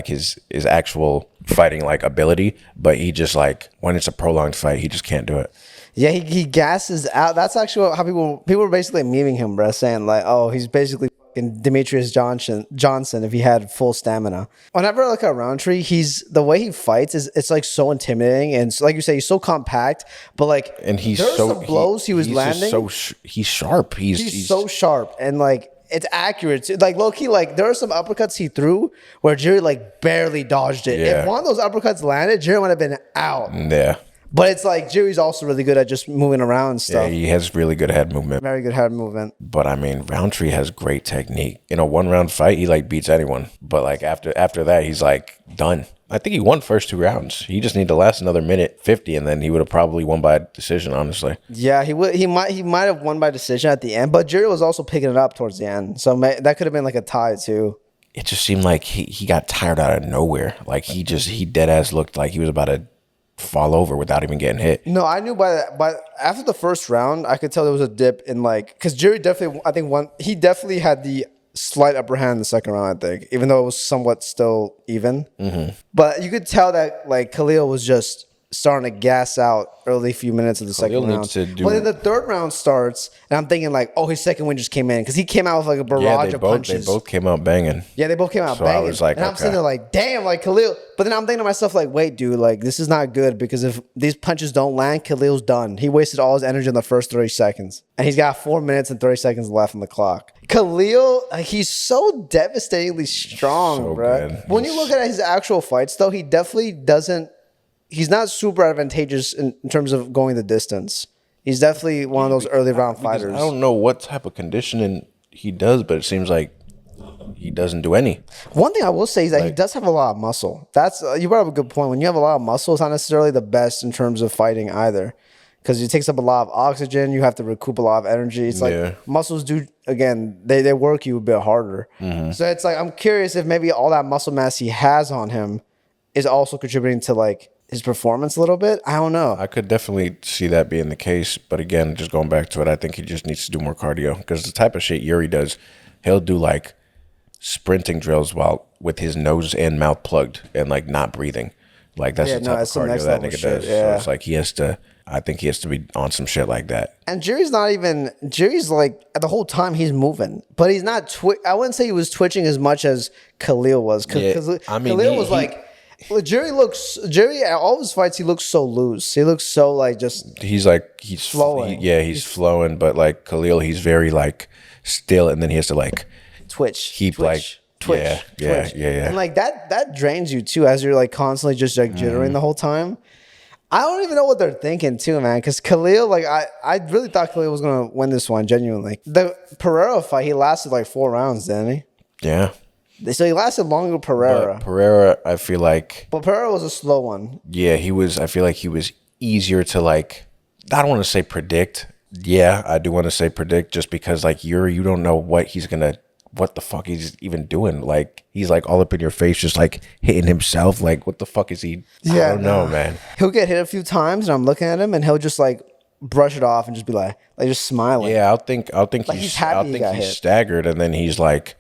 his actual fighting ability. But he just when it's a prolonged fight, he just can't do it. Yeah, he gasses out. That's actually how people were basically memeing him, bro, saying oh, he's basically fucking Demetrius Johnson if he had full stamina. Whenever I look at Roundtree, the way he fights it's like so intimidating, and like you say, he's so compact. But like, And he's there are so some blows he was he's landing. just he's sharp. He's so sharp, and like it's accurate too. Like low key, like there are some uppercuts he threw where Jerry like barely dodged it. Yeah. If one of those uppercuts landed, Jerry would have been out. Yeah. But it's like Jerry's also really good at just moving around and Yeah, stuff. he has really good head movement. Very good head movement. But I mean, Roundtree has great technique. In a 1-round fight, he like beats anyone. But like after that, he's like done. I think he won first 2 rounds. He just need to last another minute 50, and then he would have probably won by decision. Honestly, Yeah, he would. He might have won by decision at the end, but Jerry was also picking it up towards the end, so that could have been like a tie too. it just seemed like he got tired out of nowhere. Like he dead ass looked like he was about to fall over without even getting hit. No, I knew by after the first round, I could tell there was a dip in like, because Jerry definitely, I think he definitely had the slight upper hand in the second round, I think, even though it was somewhat still even. Mm-hmm. But you could tell that like Khalil was just starting to gas out early few minutes of the second round. But then the third round starts, and I'm thinking like, oh, his second win just came in, because he came out with like a barrage of punches. They both came out banging. Yeah, they both came out banging. I was like, and I'm sitting there like, damn, like Khalil. But then I'm thinking to myself like, wait, dude, like this is not good, because if these punches don't land, Khalil's done. He wasted all his energy in the first 30 seconds, and he's got 4 minutes and 30 seconds left on the clock. Khalil, he's so devastatingly strong, So bro. good. When you look at his actual fights, though, he definitely doesn't. He's not super advantageous in terms of going the distance. He's definitely one of those early round fighters. I don't know what type of conditioning he does, but it seems like he doesn't do any. One thing I will say is that he does have a lot of muscle. That's you brought up a good point. When you have a lot of muscle, it's not necessarily the best in terms of fighting either, because it takes up a lot of oxygen. You have to recoup a lot of energy. It's like muscles do, again, they work you a bit harder. Mm-hmm. So it's like, I'm curious if maybe all that muscle mass he has on him is also contributing to like his performance a little bit. I don't know. I could definitely see that being the case. But again, just going back to it, I think he just needs to do more cardio, because the type of shit Yuri does, he'll do like sprinting drills while with his nose and mouth plugged and like not breathing. Like that's the type of cardio that nigga does. Yeah. So it's like I think he has to be on some shit like that. And Jerry's like, the whole time he's moving, but he's not, I wouldn't say he was twitching as much as Khalil was. Because Khalil was like, well, Jerry at all his fights, he looks so loose. He looks so like just. He's flowing. He's flowing, but like Khalil, he's very like still, and then he has to like twitch. Yeah. And like that drains you too, as you're like constantly just like jittering the whole time. I don't even know what they're thinking too, man. Because Khalil, like I really thought Khalil was gonna win this one, genuinely. The Pereira fight, he lasted like 4 rounds, didn't he? Yeah. So he lasted longer with Pereira. But Pereira, I feel like. But Pereira was a slow one. Yeah, he was. I feel like he was easier to like. I don't want to say predict. Yeah, I do want to say predict, just because like you don't know what the fuck he's even doing. Like he's like all up in your face, just like hitting himself. Like what the fuck is he? Yeah, I don't know, man. He'll get hit a few times, and I'm looking at him, and he'll just like brush it off and just be like just smiling. Yeah, I'll think like he's happy. I think he's staggered, and then he's like.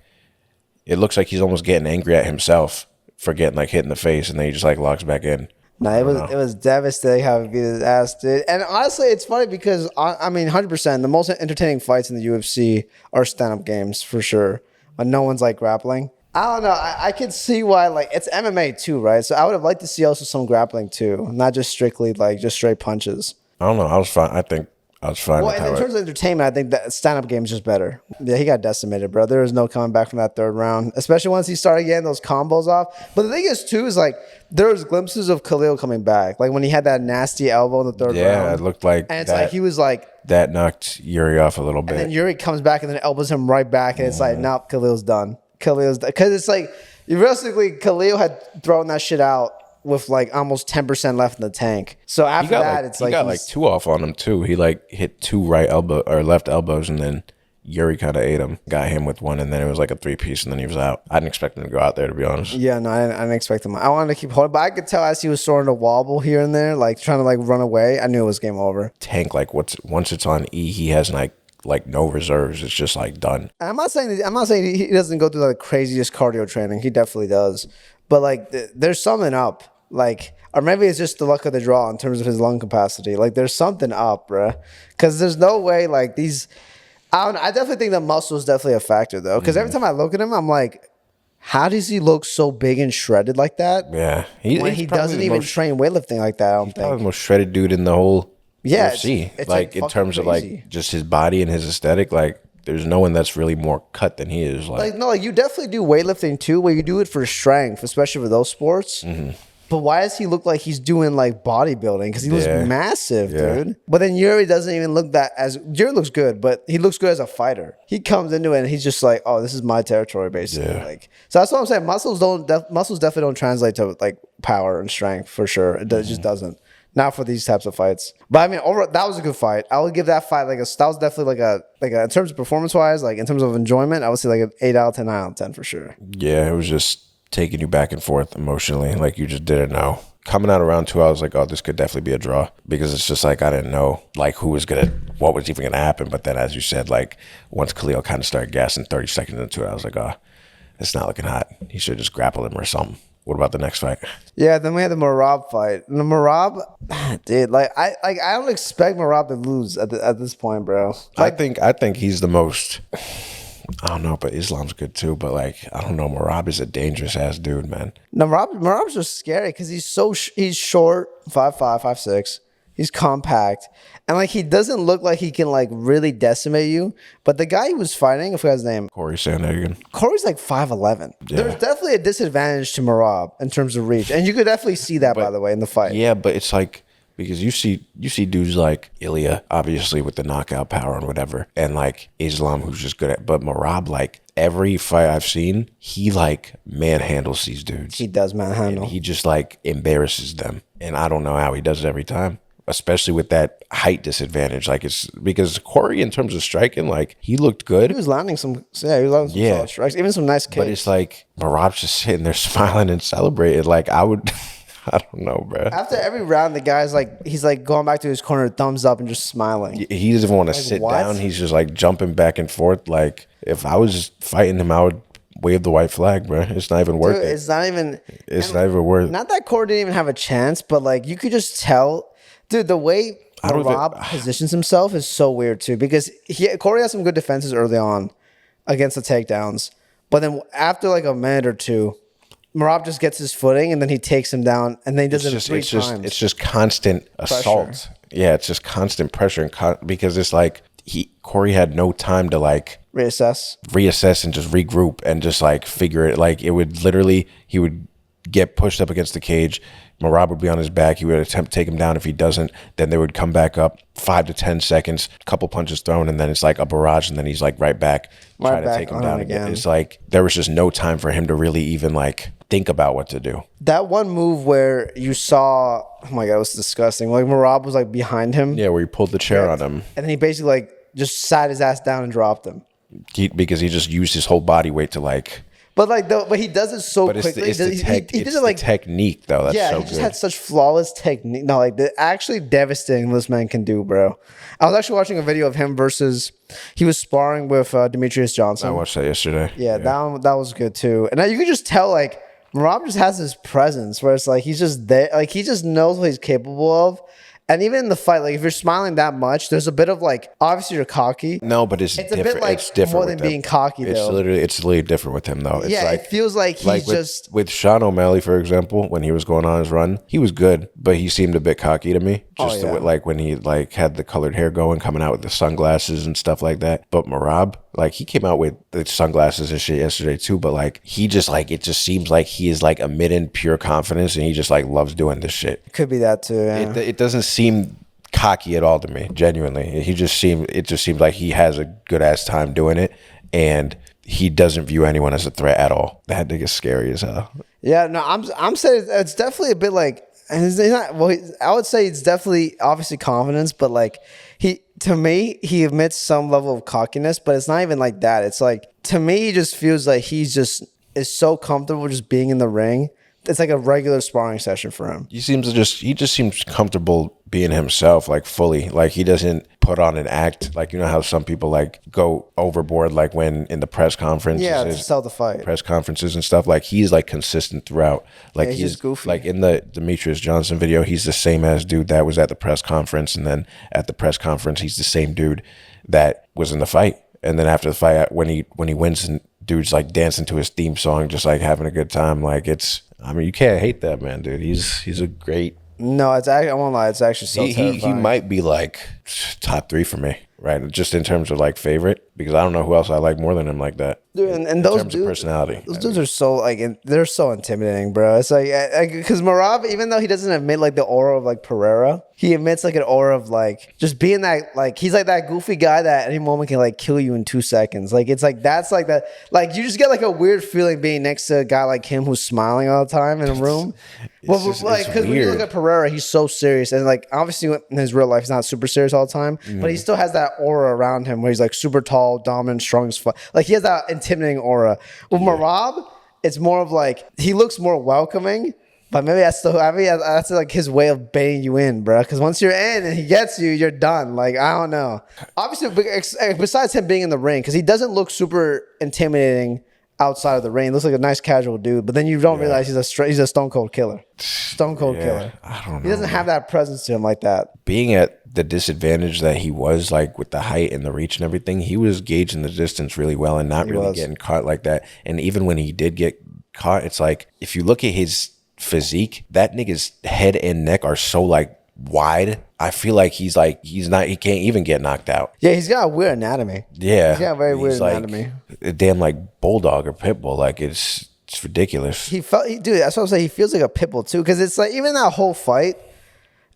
It looks like he's almost getting angry at himself for getting like hit in the face, and then he just like locks back in. No, it was devastating how he beat his ass, dude. And honestly, it's funny because I mean, 100%, the most entertaining fights in the UFC are stand-up games for sure. When no one's like grappling. I don't know. I can see why, like, it's MMA too, right? So I would have liked to see also some grappling too, not just strictly like just straight punches. I don't know. I was fine. I think I was fine. Well, and in terms of entertainment, I think that stand-up game is just better. Yeah, he got decimated, bro. There was no coming back from that third round, especially once he started getting those combos off. But the thing is, too, is like there was glimpses of Khalil coming back, like when he had that nasty elbow in the third round. Yeah, it looked like, and it's like he was like that knocked Yuri off a little bit. And then Yuri comes back and then elbows him right back, and it's like, nope, Khalil's done. Because it's like realistically, Khalil had thrown that shit out with like almost 10% left in the tank. So after that, it's like he got like 2 off on him too. He like hit 2 left elbows, and then Yuri kind of ate him, got him with 1, and then it was like a 3-piece, and then he was out. I didn't expect him to go out there, to be honest. Yeah, no, I didn't expect him. I wanted to keep holding, but I could tell as he was starting to wobble here and there, like trying to like run away. I knew it was game over. Tank, like once it's on E, he has like no reserves. It's just like done. I'm not saying he doesn't go through the craziest cardio training. He definitely does, but like there's something up. Like, or maybe it's just the luck of the draw in terms of his lung capacity. Like, there's something up, bruh. Because there's no way, like, these... I don't know. I definitely think the muscle is definitely a factor though, because every time I look at him, I'm like, how does he look so big and shredded like that? Yeah, When he's he probably doesn't the even most, train weightlifting like that, I don't probably think. the most shredded dude in the whole Yeah, UFC. it's Like like in fucking terms of crazy. like just his body and his aesthetic, like there's no one that's really more cut than he is. Like, Like no, like you definitely do weightlifting too, where you do it for strength, especially for those sports. But why does he look like he's doing like bodybuilding? Because he looks Yeah. massive, Yeah. dude. But then Yuri doesn't even look that as Yuri looks good, but he looks good as a fighter. He comes into it and he's just like, oh, this is my territory, basically. Yeah. Like, so that's what I'm saying. Muscles definitely don't translate to like power and strength for sure. It just doesn't. Not for these types of fights. But I mean, overall, that was a good fight. I would give that fight like that was definitely like a in terms of performance wise, like in terms of enjoyment, I would say like an 8 out of 10, 9 out of 10 for sure. yeah, it was just taking you back and forth emotionally. Like you just didn't know. Coming out around 2, I was like, oh, this could definitely be a draw because it's just like I didn't know like what was even gonna happen. But then, as you said, like once Khalil kind of started gassing 30 seconds into it, I was like, oh, it's not looking hot. He should just grapple him or something. What about the next fight? Yeah, then we had the Marab fight. And the Marab, dude, I don't expect Marab to lose at this point, bro. I think he's the most. I don't know, but Islam's good too. But like, I don't know, Marab is a dangerous ass dude, man. No, Marab's just scary because he's short, 5'5", 5'6". He's compact, and like he doesn't look like he can like really decimate you. But the guy he was fighting, I forgot his name. Corey Sandhagen. Corey's like 5'11". Yeah. There's definitely a disadvantage to Marab in terms of reach, and you could definitely see that by the way in the fight. Yeah, but it's like because you see dudes like Ilya, obviously with the knockout power and whatever, and like Islam who's just good at. But Marab, like every fight I've seen, he like manhandles these dudes. He does manhandle. He just like embarrasses them, and I don't know how he does it every time. Especially with that height disadvantage, like it's because Corey, in terms of striking, like he looked good. He was landing some solid strikes, even some nice kicks. But it's like Marab's just sitting there smiling and celebrating. Like I would, I don't know, bro. After every round, the guy's like, he's like going back to his corner, thumbs up, and just smiling. He doesn't want to sit what? down. He's just like jumping back and forth. Like if I was fighting him, I would wave the white flag, bro. It's not even worth Dude, it. it's not even. It's not even worth it. Not that Corey didn't even have a chance, but like you could just tell, dude. The way Marab positions himself is so weird too, because Corey has some good defenses early on against the takedowns, but then after like a minute or two, Marab just gets his footing and then he takes him down, and then he does it three times. It's just constant assault. Yeah, it's just constant pressure because it's like Corey had no time to like reassess and just regroup and just like figure it. Like it would literally, he would get pushed up against the cage. Marab would be on his back. He would attempt to take him down. If he doesn't, then they would come back up 5 to 10 seconds, couple punches thrown, and then it's like a barrage, and then he's like right back, trying to take him down again. It's like there was just no time for him to really even like think about what to do. That one move where you saw, oh my God, it was disgusting. Like Marab was like behind him. Yeah, where he pulled the chair on him. And then he basically like just sat his ass down and dropped him. Because he just used his whole body weight to like. But he does it so quickly. It's the technique though. That's so he just good. had such flawless technique. No, like actually devastating this man can do, bro. I was actually watching a video of him versus. He was sparring with Demetrius Johnson. I watched that yesterday. Yeah, that was good too. And you could just tell like Marab just has this presence where it's like he's just there, like he just knows what he's capable of. And even in the fight, like if you're smiling that much, there's a bit of like obviously you're cocky. No, but it's different. A bit like it's different more than being cocky though. It's literally different with him though. It's yeah, like, it feels like he's just with Sean O'Malley, for example, when he was going on his run, he was good, but he seemed a bit cocky to me. Just like when he like had the colored hair going, coming out with the sunglasses and stuff like that. But Marab, like he came out with the sunglasses and shit yesterday too. But like he just like it just seems like he is like emitting pure confidence, and he just like loves doing this shit. Could be that too. Yeah. It doesn't seem cocky at all to me, genuinely. It just seems like he has a good ass time doing it, and he doesn't view anyone as a threat at all. That nigga's scary as hell. Yeah, no, I'm saying it's definitely a bit like, and he's not, well, I would say it's definitely obviously confidence, but like to me he admits some level of cockiness, but it's not even like that. It's like to me he just feels like he's just is so comfortable just being in the ring it's like a regular sparring session for him. He just seems comfortable being himself, like fully. Like he doesn't put on an act. Like you know how some people like go overboard, like when in the press conferences, Yeah, to sell the fight. press conferences and stuff. Like he's like consistent throughout. Like he's just goofy. Like in the Demetrius Johnson video, he's the same as dude that was at the press conference, and then at the press conference, he's the same dude that was in the fight. And then after the fight, when he wins, and dude's like dancing to his theme song, just like having a good time. Like I mean, you can't hate that man, dude. He's a great. No, it's actually, I won't lie, it's actually so terrifying. He might be like top 3 for me, right? Just in terms of like favorite, because I don't know who else I like more than him like that. Dude, and in those terms dudes, of personality, those dudes are so like they're so intimidating, bro. It's like because Merab, even though he doesn't admit like the aura of like Pereira, he admits like an aura of like just being that like he's like that goofy guy that at any moment can like kill you in 2 seconds. Like it's like that's like that like you just get like a weird feeling being next to a guy like him who's smiling all the time in a room. Well, like because when you look at Pereira, he's so serious, and like obviously in his real life he's not super serious all the time, but he still has that aura around him where he's like super tall, dominant, strong as fuck. Like he has that intimidating aura. With Merab, it's more of like he looks more welcoming, but maybe that's like his way of baiting you in, bro. Because once you're in and he gets you, you're done. Like I don't know. Obviously, besides him being in the ring, because he doesn't look super intimidating outside of the ring. He looks like a nice casual dude, but then you don't realize he's a stone cold killer. Stone cold killer. I don't know. He doesn't have that presence to him like that. Being at the disadvantage that he was, like with the height and the reach and everything, he was gauging the distance really well and not really getting caught like that. And even when he did get caught, it's like if you look at his physique, that nigga's head and neck are so like wide. I feel like he can't even get knocked out. Yeah, he's got a weird anatomy. Yeah, he's got a very weird anatomy. A damn like bulldog or pit bull. Like it's ridiculous. Dude, that's what I'm saying. He feels like a pit bull too, because it's like even that whole fight,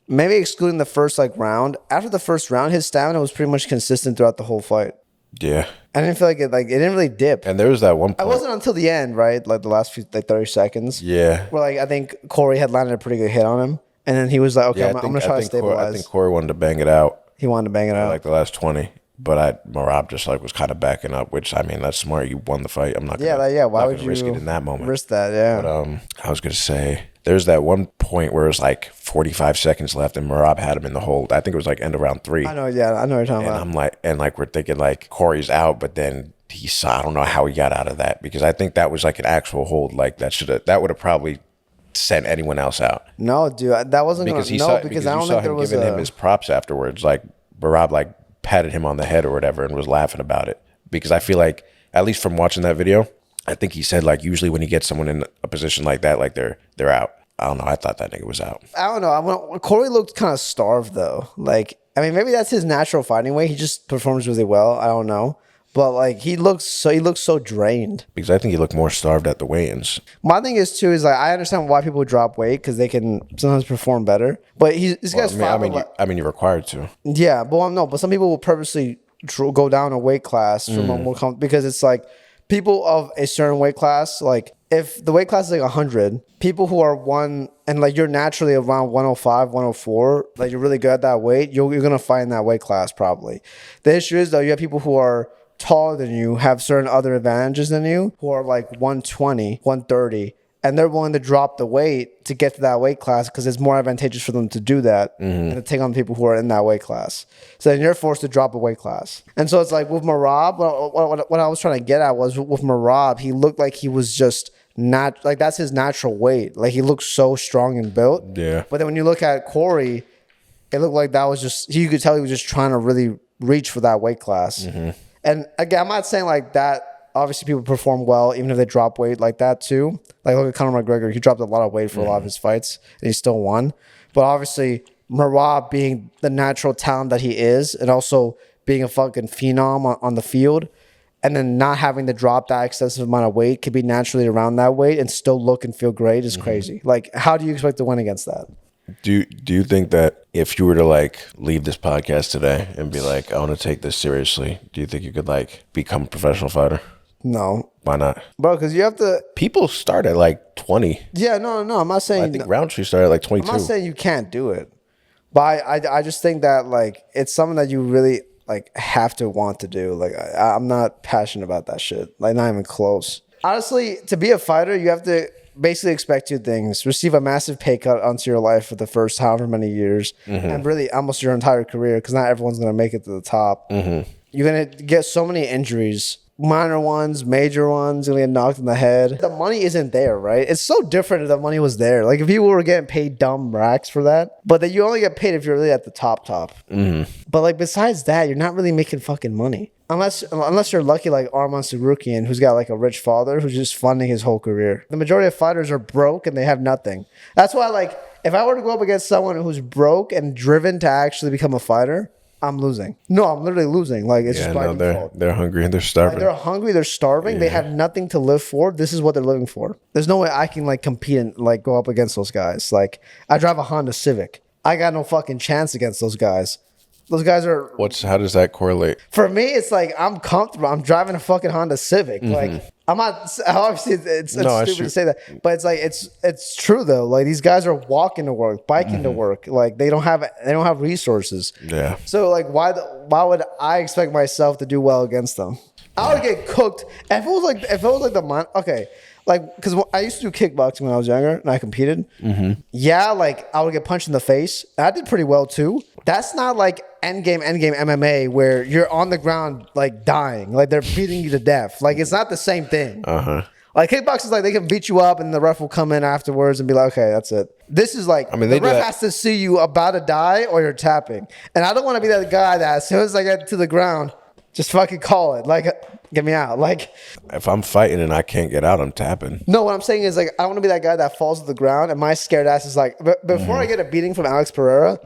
maybe excluding the first like round. After the first round, his stamina was pretty much consistent throughout the whole fight. Yeah, I didn't feel like it didn't really dip. And there was that one point. It wasn't until the end, right? Like the last few, like 30 seconds. Yeah, where like I think Corey had landed a pretty good hit on him. And then he was like, okay, I'm going to try to stabilize. I think Corey wanted to bang it out. He wanted to bang it out. Like the last 20. But Merab just like was kind of backing up, which I mean, that's smart. You won the fight. I'm not gonna, why would you risk it in that moment? Risk that, yeah. But I was going to say, there's that one point where it was like 45 seconds left and Merab had him in the hold. I think it was like end of round 3. I know what you're talking about. I'm like, we're thinking like Corey's out, but then I don't know how he got out of that, because I think that was like an actual hold. Like that would have probably sent anyone else out. No, dude, that wasn't because I don't think there was giving him his props afterwards. Like Merab like patted him on the head or whatever and was laughing about it, because I feel like, at least from watching that video, I think he said like usually when you get someone in a position like that, like they're out. I don't know. I thought that nigga was out. I don't know. Corey looked kind of starved though. Like I mean, maybe that's his natural fighting way. He just performs really well. I don't know. But like he looks so drained. Because I think he looked more starved at the weigh-ins. My thing is too is like I understand why people drop weight, because they can sometimes perform better. But this guy's I mean, you're required to. Yeah, but some people will purposely go down a weight class from because it's like people of a certain weight class. Like if the weight class is like 100, people who are and like you're naturally around 105, 104, like you're really good at that weight, you're gonna fight in that weight class probably. The issue is though, you have people who are taller than you, have certain other advantages than you, who are like 120, 130, and they're willing to drop the weight to get to that weight class because it's more advantageous for them to do that and to take on people who are in that weight class. So then you're forced to drop a weight class. And so it's like with Merab, what I was trying to get at was with Merab, he looked like he was just not, like that's his natural weight. Like he looked so strong and built. Yeah. But then when you look at Corey, it looked like that was just, you could tell he was just trying to really reach for that weight class. And again, I'm not saying like that. Obviously, people perform well even if they drop weight like that too. Like look at Conor McGregor; he dropped a lot of weight for a lot of his fights, and he still won. But obviously, Merab being the natural talent that he is, and also being a fucking phenom on the field, and then not having to drop that excessive amount of weight, could be naturally around that weight and still look and feel great is crazy. Like, how do you expect to win against that? Do you think that if you were to like leave this podcast today and be like, I want to take this seriously, do you think you could like become a professional fighter? No. Why not? Bro, because you have to... People start at like 20. Yeah, no, I'm not saying... I think Roundtree started at like 22. I'm not saying you can't do it. But I just think that like it's something that you really like have to want to do. Like I'm not passionate about that shit. Like not even close. Honestly, to be a fighter, you have to basically expect two things: receive a massive pay cut onto your life for the first however many years, and really almost your entire career, because not everyone's going to make it to the top. You're going to get so many injuries. Minor ones, major ones, gonna get knocked in the head. The money isn't there, right? It's so different if the money was there. Like if people were getting paid dumb racks for that, but that you only get paid if you're really at the top. But like besides that, you're not really making fucking money. Unless you're lucky like Arman Sarukian, who's got like a rich father who's just funding his whole career. The majority of fighters are broke and they have nothing. That's why like if I were to go up against someone who's broke and driven to actually become a fighter, I'm losing. No, I'm literally losing. Like it's just by default. They're hungry and they're starving. Like, they're hungry, they're starving. They have nothing to live for. This is what they're living for. There's no way I can like compete and like go up against those guys. Like I drive a Honda Civic. I got no fucking chance against those guys. Those guys are. How does that correlate? For me, it's like I'm comfortable. I'm driving a fucking Honda Civic. Like I'm not. Obviously, it's stupid to say that, but it's like it's true though. Like these guys are walking to work, biking to work. Like they don't have resources. Yeah. So like why would I expect myself to do well against them? I would get cooked if it was like the mind. Okay. Like, because I used to do kickboxing when I was younger and I competed. Yeah, like I would get punched in the face. I did pretty well too. That's not like endgame MMA where you're on the ground like dying, like they're beating you to death. Like it's not the same thing. Like kickboxing, like they can beat you up and the ref will come in afterwards and be like, okay, that's it. This is like the ref has to see you about to die or you're tapping. And I don't want to be that guy that as soon as I get to the ground, just fucking call it. Like, get me out. Like, if I'm fighting and I can't get out, I'm tapping. No, what I'm saying is, like, I want to be that guy that falls to the ground, and my scared ass is like, before I get a beating from Alex Pereira,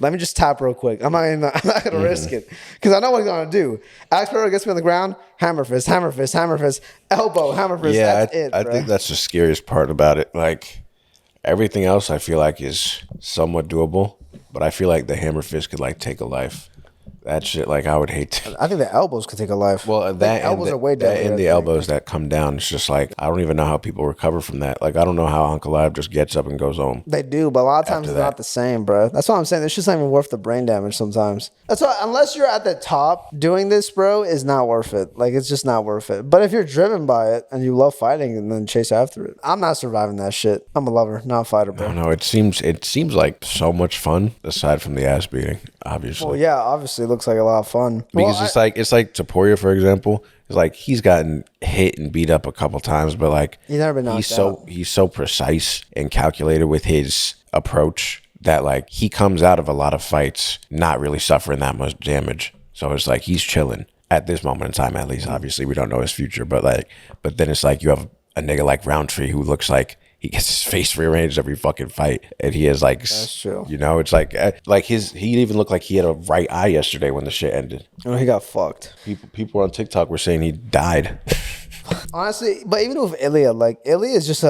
let me just tap real quick. I'm not going to risk it because I know what he's going to do. Alex Pereira gets me on the ground, hammer fist, hammer fist, hammer fist, elbow, hammer fist. Yeah, that's it. I think that's the scariest part about it. Like, everything else I feel like is somewhat doable, but I feel like the hammer fist could, like, take a life. That shit, like, I would hate to. I think the elbows could take a life. Well, that elbows are way down. And the elbows that come down, it's just like, I don't even know how people recover from that. Like, I don't know how Ankalaev just gets up and goes home. They do, but a lot of times it's not the same, bro. That's what I'm saying. It's just not even worth the brain damage sometimes. That's why, unless you're at the top, doing this, bro, is not worth it. Like, it's just not worth it. But if you're driven by it and you love fighting and then chase after it, I'm not surviving that shit. I'm a lover, not a fighter, bro. I don't know. It seems like so much fun aside from the ass beating, obviously. Well, yeah, obviously it looks like a lot of fun. Because it's like Taporia, for example. It's like he's gotten hit and beat up a couple times, but like he's never been knocked out. He's so precise and calculated with his approach that like he comes out of a lot of fights not really suffering that much damage. So it's like he's chilling at this moment in time, at least. Obviously, we don't know his future, but then it's like you have a nigga like Roundtree who looks like he gets his face rearranged every fucking fight, and he has like, that's true. You know, it's like he even looked like he had a right eye yesterday when the shit ended. Oh, he got fucked. People on TikTok were saying he died. Honestly, but even with Ilya, like Ilya is just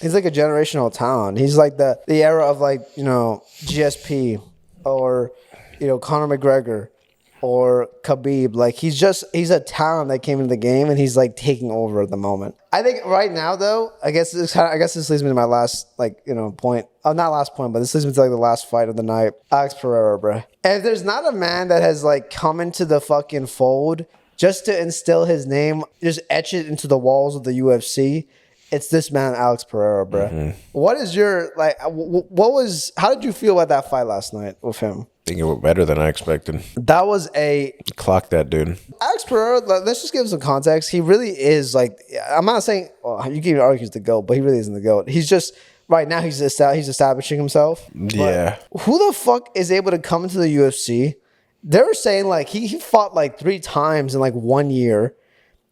he's like a generational talent. He's like the era of like, you know, GSP or, you know, Conor McGregor or Khabib. Like he's a talent that came into the game and he's like taking over at the moment. I think right now though, I guess this leads me to my last like, you know, point. Oh, not last point, but this leads me to like the last fight of the night. Alex Pereira, bro. And if there's not a man that has like come into the fucking fold just to instill his name, just etch it into the walls of the UFC, it's this man, Alex Pereira, bro. What is your like? How did you feel about that fight last night with him? I think it went better than I expected. That was clock that dude. Alex Pereira, let's just give him some context. He really is like, I'm not saying, well, you can even argue he's the GOAT, but he really isn't the GOAT. He's just, right now he's establishing himself. Yeah. But who the fuck is able to come into the UFC? They were saying like he fought like 3 times in like 1 year.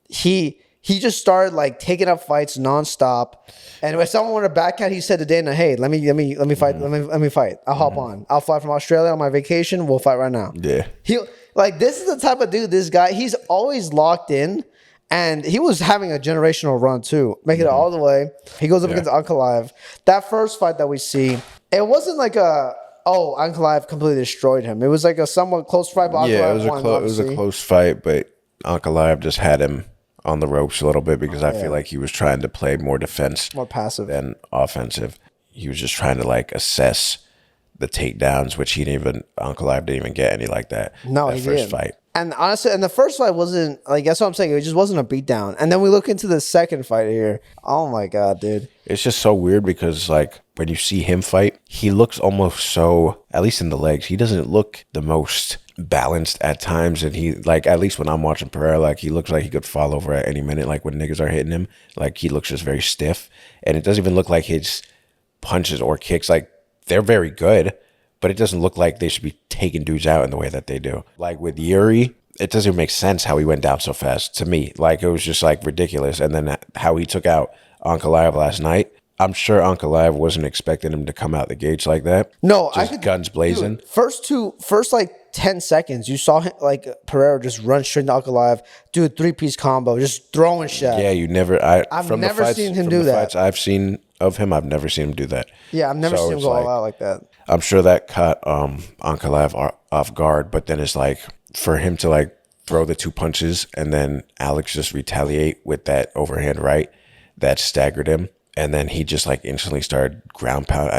He just started like taking up fights nonstop. And if someone wanted to back out, he said to Dana, "Hey, let me fight. Let me fight. I'll hop on. I'll fly from Australia on my vacation. We'll fight right now." Yeah. This is the type of dude. This guy, he's always locked in, and he was having a generational run too, making it all the way. He goes up against Ankalaev. That first fight that we see, it wasn't like Ankalaev completely destroyed him. It was like a somewhat close fight. But yeah, it was a close fight, but Ankalaev just had him on the ropes a little bit because I feel like he was trying to play more defense, more passive than offensive. He was just trying to like assess the takedowns, which Ankalaev didn't even get any like that. No, that he first didn't. fight. And honestly, and the first fight wasn't like that's what I'm saying. It just wasn't a beatdown. And then we look into the second fight here. Oh my god, dude! It's just so weird because like when you see him fight, he looks almost so, at least in the legs, he doesn't look the most balanced at times. And he, like, at least when I'm watching Pereira, like he looks like he could fall over at any minute. Like when niggas are hitting him, like he looks just very stiff. And it doesn't even look like his punches or kicks, like they're very good, but it doesn't look like they should be taking dudes out in the way that they do. Like with Yuri, it doesn't even make sense how he went down so fast to me. Like it was just like ridiculous. And then how he took out Ankalaev last night. I'm sure Ankalaev wasn't expecting him to come out the gates like that. No, just guns blazing. Dude, first like 10 seconds, you saw him, like Pereira just run straight to Ankalaev, do a 3-piece combo, just throwing shit. Yeah, I've never seen him do that. Fights I've seen of him, I've never seen him do that. Yeah, I've never seen him go all out like that. I'm sure that caught Ankalaev off guard, but then it's like for him to like throw the 2 punches and then Alex just retaliate with that overhand right that staggered him. And then he just like instantly started ground pound.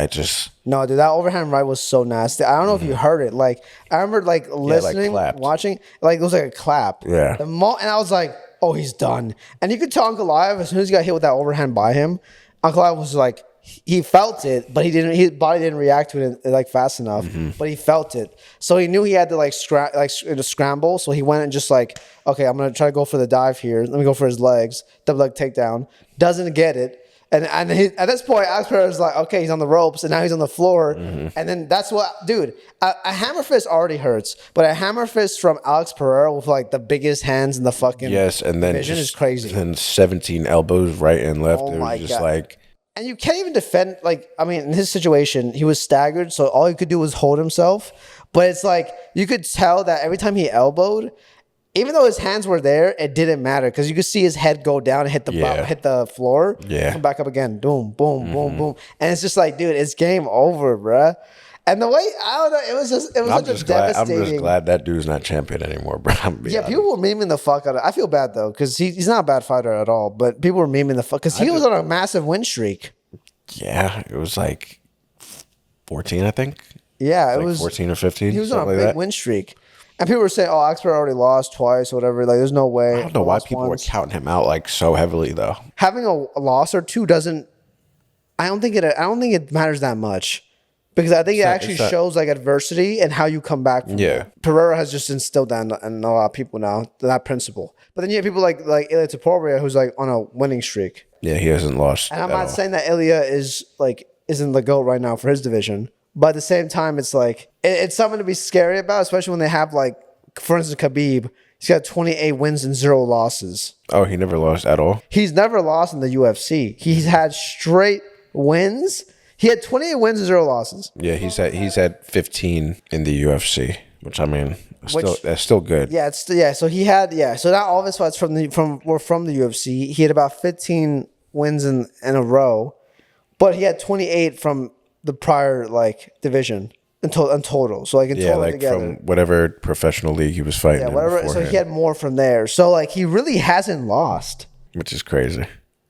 No, dude, that overhand right was so nasty. I don't know if you heard it. Like I remember like listening, watching, like it was like a clap. Yeah. And I was like, oh, he's done. And you could tell Ankalaev as soon as he got hit with that overhand by him, Ankalaev was like, he felt it, but his body didn't react to it like fast enough. But he felt it, so he knew he had to like scramble. So he went and just like, okay, I'm gonna try to go for the dive here. Let me go for his legs, double leg takedown. Doesn't get it. And at this point, Alex Pereira is like, okay, he's on the ropes, and now he's on the floor. And then that's what, dude, a hammer fist already hurts, but a hammer fist from Alex Pereira with like the biggest hands in the fucking and then division is crazy. And 17 elbows right and left. Oh it my was just God. like, and you can't even defend. Like, I mean, in his situation, he was staggered, so all he could do was hold himself. But it's like you could tell that every time he elbowed, even though his hands were there, it didn't matter because you could see his head go down and hit the floor. Yeah. Come back up again. Boom, boom, boom, boom. And it's just like, dude, it's game over, bruh. And the way, I don't know, it was devastating. I'm just glad that dude's not champion anymore, bro. People were memeing the fuck out of it. I feel bad though, because he's not a bad fighter at all, but people were memeing the fuck, because he was on a massive win streak. Yeah, it was like 14, I think. Yeah, it like was 14 or 15. He was on a big win streak. And people were saying, oh, Alex Pereira already lost twice or whatever. Like, there's no way. I don't know why people were counting him out like so heavily though. Having a loss or two doesn't. I don't think it matters that much, because I think it actually shows like adversity and how you come back from it. Pereira has just instilled that in a lot of people now, that principle. But then you have people like Ilya Topuria, who's like on a winning streak. Yeah, he hasn't lost. And I'm not saying that Ilya isn't the GOAT right now for his division. But at the same time, it's like it's something to be scary about, especially when they have, like, for instance, Khabib. He's got 28 wins and 0 losses. Oh, he never lost at all? He's never lost in the UFC. He's had straight wins. He had 28 wins and 0 losses. Yeah, he's had 15 in the UFC, which I mean, that's still good. Yeah, So he had so not all of his fights were from the UFC. He had about 15 wins in a row, but he had 28 from the prior division in total. So total together, from whatever professional league he was fighting. Yeah, whatever. So he had more from there. So he really hasn't lost, which is crazy.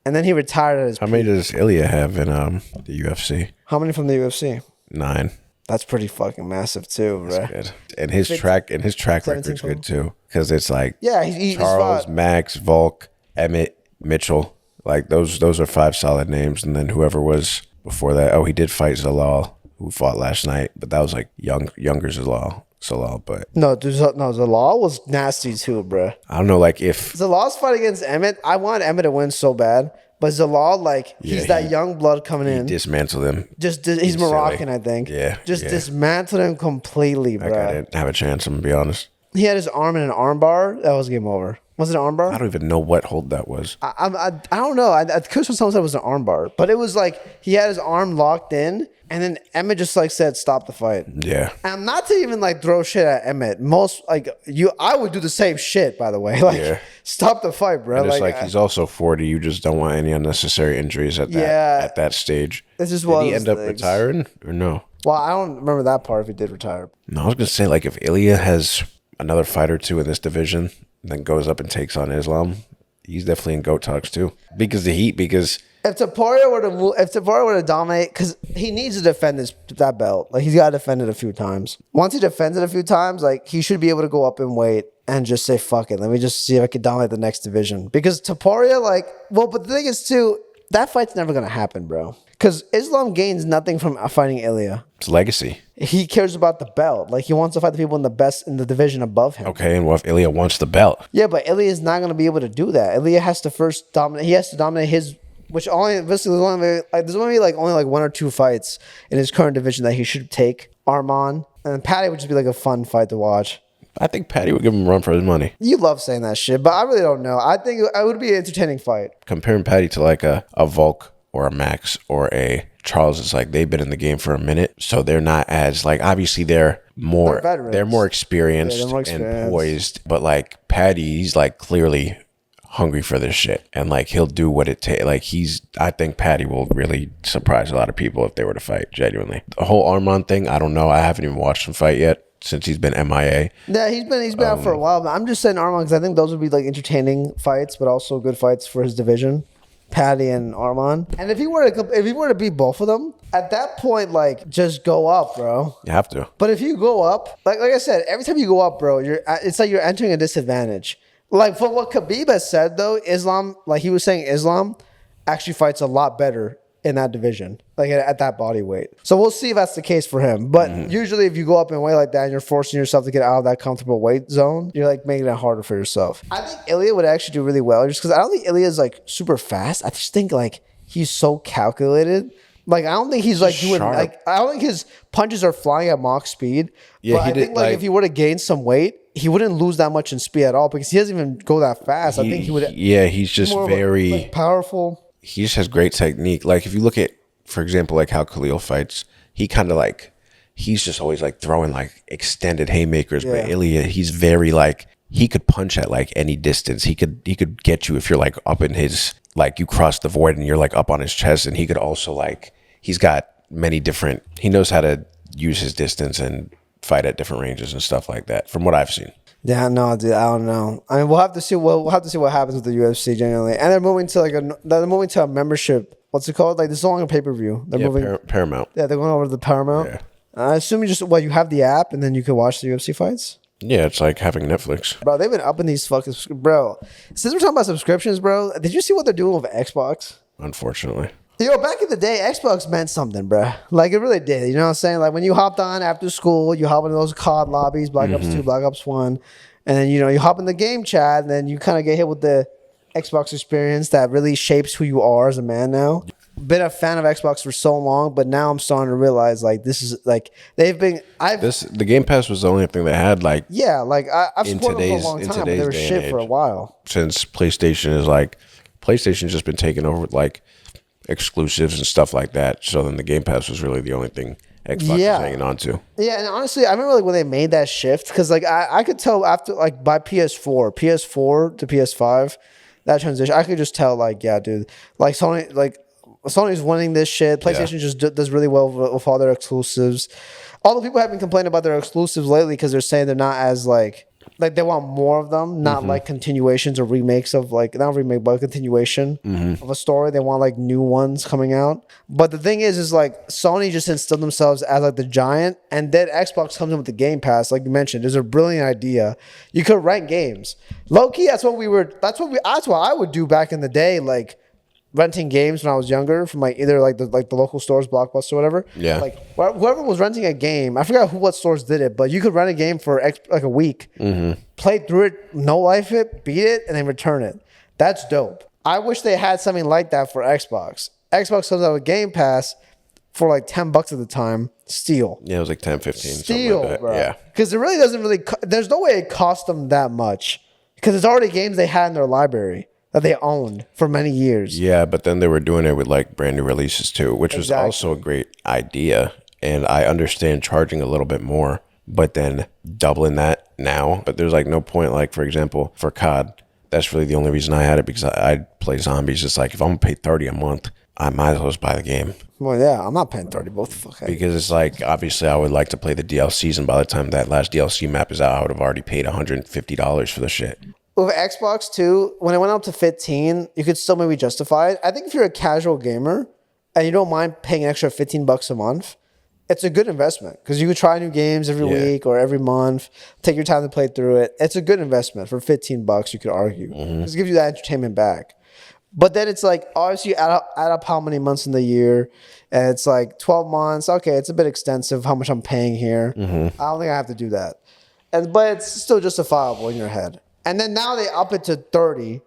And then he retired at his. How many does Ilya have in the UFC? How many from the UFC? 9. That's pretty fucking massive too, right? Good. And his track record's good too, because it's like he's Charles, Max, Volk, Emmett, Mitchell. Like those are 5 solid names, and then whoever was before that. Oh, he did fight Zalal, who fought last night, but that was like younger Zalal, but Zalal was nasty too, bro. I don't know, like if Zalal's fight against Emmett, I want Emmett to win so bad, but Zalal, he's that young blood coming in. Dismantled him. He's Moroccan, I think. Yeah, dismantled him completely, bro. I didn't have a chance. I'm gonna be honest. He had his arm in an arm bar. That was game over. Was it an arm bar? I don't even know what hold that was. I don't know. I could have someone said it was an arm bar, but it was like he had his arm locked in, and then Emmett just said stop the fight. Yeah. And not to even throw shit at Emmett. I would do the same shit, by the way. Stop the fight, bro. And it's he's also 40. You just don't want any unnecessary injuries at that stage. This is did he end up retiring or no? Well, I don't remember that part if he did retire. No, I was gonna say if Ilya has another fight or two in this division, then goes up and takes on Islam, he's definitely in GOAT talks too. Because If Taporia were to dominate, because he needs to defend that belt. Like, he's got to defend it a few times. Once he defends it a few times, like, he should be able to go up in weight and just say, fuck it. Let me just see if I can dominate the next division. Because Taporia, but the thing is, too, that fight's never going to happen, bro. Because Islam gains nothing from fighting Ilya. It's legacy. He cares about the belt. Like, he wants to fight the people in the division above him. Okay, and what if Ilya wants the belt? Yeah, but Ilya is not going to be able to do that. Ilya has to first dominate. He has to dominate his, which only basically there's only only one or two fights in his current division that he should take. Arman and Patty would just be like a fun fight to watch. I think Patty would give him a run for his money. You love saying that shit, but I really don't know. I think it would be an entertaining fight. Comparing Patty to like a Volk or a Max or a Charles, it's like they've been in the game for a minute, so they're not as like, obviously they're more experienced, and poised, but like Patty, he's like clearly hungry for this shit, and like he'll do what it takes. Like I think Patty will really surprise a lot of people if they were to fight. Genuinely, the whole Arman thing, I don't know. I haven't even watched him fight yet since he's been MIA. Yeah, he's been out for a while, but I'm just saying Arman because I think those would be like entertaining fights, but also good fights for his division. Patty and Arman. And if he were to beat both of them, at that point, like, just go up, bro. You have to. But if you go up, like I said, every time you go up, bro, it's like you're entering a disadvantage. Like, from what Khabib has said, though, Islam, like he was saying, Islam actually fights a lot better in that division, like at that body weight. So we'll see if that's the case for him. But usually if you go up in weight like that and you're forcing yourself to get out of that comfortable weight zone, you're like making it harder for yourself. I think Ilya would actually do really well just because I don't think Ilya is like super fast. I just think like he's so calculated. Like, I don't think he's like doing like, I don't think his punches are flying at Mach speed. Yeah, but I think like if he were to gain some weight, he wouldn't lose that much in speed at all because he doesn't even go that fast. I think he would. Yeah, he's just very powerful. He just has great technique. Like, if you look at, for example, like how Khalil fights, he kind of like, he's just always like throwing like extended haymakers. Yeah. But Ilya, he's very like, he could punch at like any distance. He could get you if you're like up in his, like you cross the void and you're like up on his chest. And he could also like, he's got many different, he knows how to use his distance and fight at different ranges and stuff like that, from what I've seen. Yeah, no, dude, I don't know. I mean, we'll have to see what happens with the UFC generally, and they're moving to a membership. What's it called? Like, this is no longer pay-per-view. They're moving Paramount. Yeah, they're going over to the Paramount. Yeah. I assume you have the app and then you can watch the UFC fights. Yeah, it's like having Netflix. Bro, they've been upping these fucking bro. Since we're talking about subscriptions, bro, did you see what they're doing with Xbox? Unfortunately. Yo, back in the day, Xbox meant something, bro. Like, it really did. You know what I'm saying? Like, when you hopped on after school, you hop into those COD lobbies, Black Ops 2, Black Ops 1, and then, you hop in the game chat, and then you kind of get hit with the Xbox experience that really shapes who you are as a man now. Been a fan of Xbox for so long, but now I'm starting to realize, like, this is, like, the Game Pass was the only thing they had, like... Yeah, like, I've supported them for a long time, but they were shit for a while. Since PlayStation's just been taking over with, like, exclusives and stuff like that. So then the Game Pass was really the only thing Xbox was hanging on to. Yeah, and honestly, I remember like when they made that shift because like I could tell after like by PS4 to PS5, that transition, I could just tell like, yeah, dude, like Sony's winning this shit. PlayStation just does really well with all their exclusives. All the people have been complaining about their exclusives lately because they're saying they're not as like they want more of them, not like continuations or remakes of like, not remake, but a continuation of a story. They want like new ones coming out. But the thing is like Sony just instilled themselves as like the giant, and then Xbox comes in with the Game Pass, like you mentioned. It's a brilliant idea. You could rent games. Low key, that's what I would do back in the day, like renting games when I was younger from like either like the local stores, Blockbuster or whatever. Yeah. Like whoever was renting a game, I forgot what stores did it, but you could rent a game for like a week, play through it, no life it, beat it, and then return it. That's dope. I wish they had something like that for Xbox. Xbox comes out with Game Pass for like $10 at the time. Steal. Yeah, it was like 10, 15. Steal, like that. Bro. Yeah. Because it really doesn't there's no way it cost them that much. Because it's already games they had in their library that they owned for many years. Yeah, but then they were doing it with like brand new releases too, which was also a great idea. And I understand charging a little bit more, but then doubling that now. But there's like no point, like for example, for COD, that's really the only reason I had it, because I play zombies. It's like, if I'm gonna pay $30 a month, I might as well just buy the game. Well, yeah, I'm not paying $30. Both the fuck. Because it's like, obviously, I would like to play the DLCs, and by the time that last DLC map is out, I would have already paid $150 for the shit. with Xbox too, when it went up to 15, you could still maybe justify it. I think if you're a casual gamer and you don't mind paying an extra $15 a month, it's a good investment because you could try new games every week or every month. Take your time to play through it. It's a good investment for $15. You could argue because it gives you that entertainment back. But then it's like obviously you add up how many months in the year, and it's like 12 months. Okay, it's a bit extensive how much I'm paying here. I don't think I have to do that, but it's still justifiable in your head. And then now they up it to 30,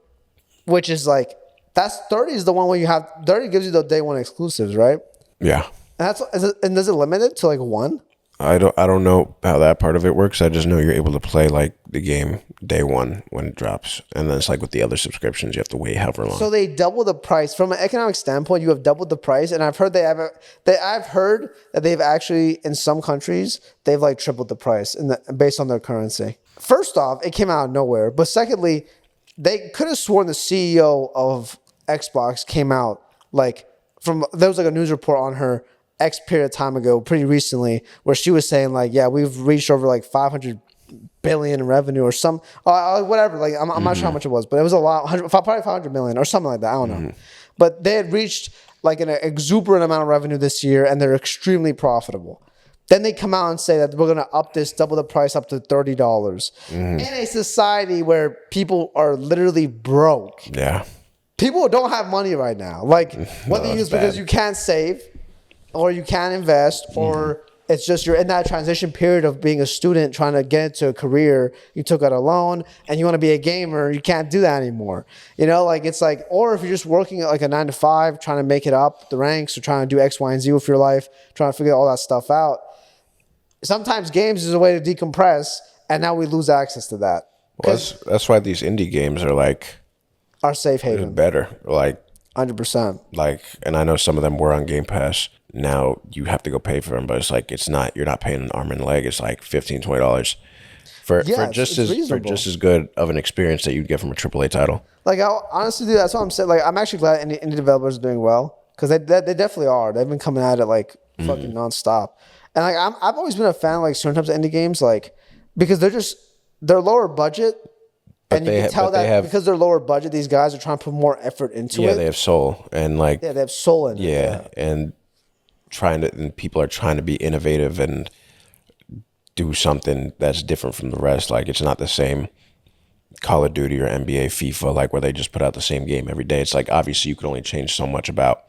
which is like that's 30 is the one where you have 30 gives you the day one exclusives, right? Yeah. And does it limit it to like one? I don't know how that part of it works. I just know you're able to play like the game day one when it drops, and then it's like with the other subscriptions, you have to wait however long. So they double the price from an economic standpoint. You have doubled the price, and I've heard I've heard that they've actually in some countries they've like tripled the price based on their currency. First off, it came out of nowhere, but secondly, they could have sworn the CEO of Xbox came out like there was like a news report on her X period of time ago, pretty recently, where she was saying like, yeah, we've reached over like 500 billion in revenue or some whatever. Like I'm not sure how much it was, but it was a lot, probably 500 million or something like that. I don't know. But they had reached like an exuberant amount of revenue this year, and they're extremely profitable. Then they come out and say that we're going to up this, double the price up to $30 in a society where people are literally broke. Yeah. People don't have money right now. Like whether you use because you can't save, or you can't invest, or it's just you're in that transition period of being a student trying to get into a career. You took out a loan and you want to be a gamer. You can't do that anymore. You know, like it's like, or if you're just working at like a 9 to 5, trying to make it up the ranks or trying to do X, Y, and Z with your life, trying to figure all that stuff out. Sometimes games is a way to decompress, and now we lose access to that. Well, that's why these indie games are like our safe haven. Better. Like 100%. Like, and I know some of them were on Game Pass. Now you have to go pay for them, but it's like you're not paying an arm and leg. It's like $15-$20 for just as good of an experience that you'd get from a AAA title. Like honestly, dude, that's what I'm saying. Like I'm actually glad indie developers are doing well because they definitely are. They've been coming at it like fucking nonstop. And like I've always been a fan of like certain types of indie games, like because they're lower budget. And you can tell that because they're lower budget, these guys are trying to put more effort into it. Yeah, they have soul and like they have soul in it. Yeah, and people are trying to be innovative and do something that's different from the rest. Like it's not the same Call of Duty or NBA, FIFA, like where they just put out the same game every day. It's like obviously you could only change so much about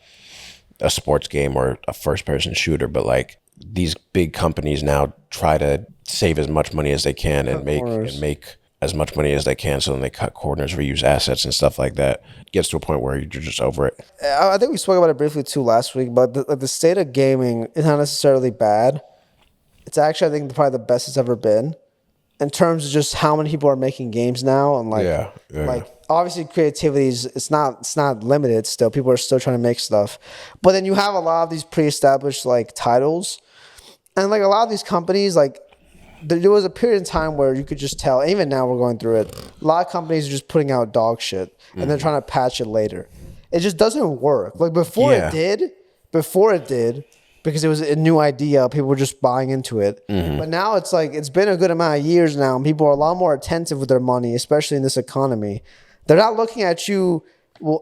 a sports game or a first-person shooter, but like these big companies now try to save as much money as they can and make as much money as they can, so then they cut corners, reuse assets and stuff like that. It gets to a point where you're just over it. I think we spoke about it briefly too last week, but the state of gaming is not necessarily bad. It's actually, I think, probably the best it's ever been in terms of just how many people are making games now, and like, like obviously creativity is it's not limited. Still, people are still trying to make stuff, but then you have a lot of these pre-established like titles, and like a lot of these companies like. There was a period in time where you could just tell, and even now we're going through it, a lot of companies are just putting out dog shit and they're trying to patch it later. It just doesn't work. Like before it did, because it was a new idea, people were just buying into it. But now it's like, it's been a good amount of years now, and people are a lot more attentive with their money, especially in this economy. They're not looking at you,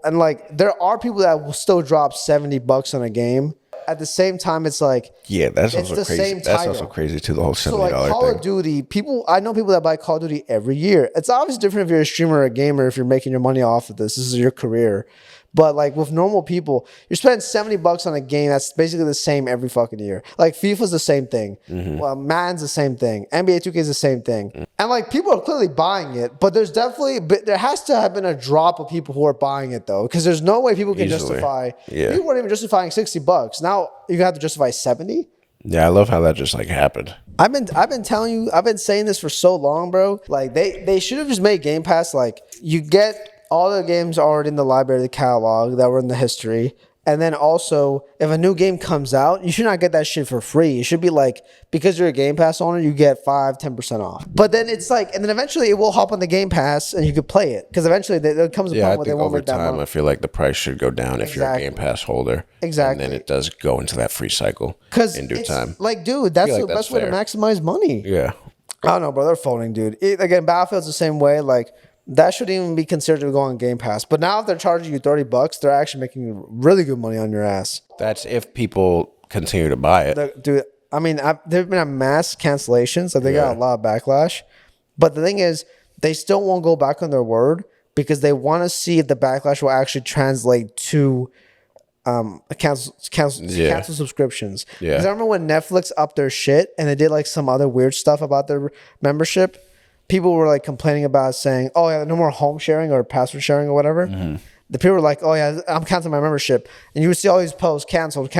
and like, there are people that will still drop $70 on a game. At the same time, it's like that's also crazy. Same that's also crazy too. The whole $70 so like Call of Duty, I know people that buy Call of Duty every year. It's obviously different if you're a streamer or a gamer. If you're making your money off of this is your career. But like with normal people, you're spending $70 on a game that's basically the same every fucking year. Like FIFA's the same thing. Well, Madden's the same thing. NBA 2K is the same thing. And like people are clearly buying it, but there has to have been a drop of people who are buying it though, because there's no way people can justify. People weren't even justifying $60. Now you have to justify 70. Yeah, I love how that just like happened. I've been telling you, I've been saying this for so long, bro. Like they should have just made Game Pass like you get all the games already in the library, the catalog that were in the history. And then also, if a new game comes out, you should not get that shit for free. It should be like, because you're a Game Pass owner, you get 5-10% off. But then it's like, and then eventually it will hop on the Game Pass and you could play it. Because eventually there comes a point where they won't make that money. Over time, I feel like the price should go down if you're a Game Pass holder. Exactly. And then it does go into that free cycle in due time. Like, dude, that's the best way to maximize money. Yeah. I don't know, bro. They're folding, dude. Again, Battlefield's the same way. Like, that shouldn't even be considered to go on Game Pass. But now if they're charging you $30, they're actually making really good money on your ass. That's if people continue to buy it. Dude, I mean, there've been a mass cancellations, so they got a lot of backlash. But the thing is, they still won't go back on their word because they want to see if the backlash will actually translate to cancel subscriptions. Yeah. Because I remember when Netflix upped their shit and they did like some other weird stuff about their membership, people were like complaining about saying, "Oh yeah, no more home sharing or password sharing or whatever." Mm-hmm. The people were like, "Oh yeah, I'm canceling my membership," and you would see all these posts canceled.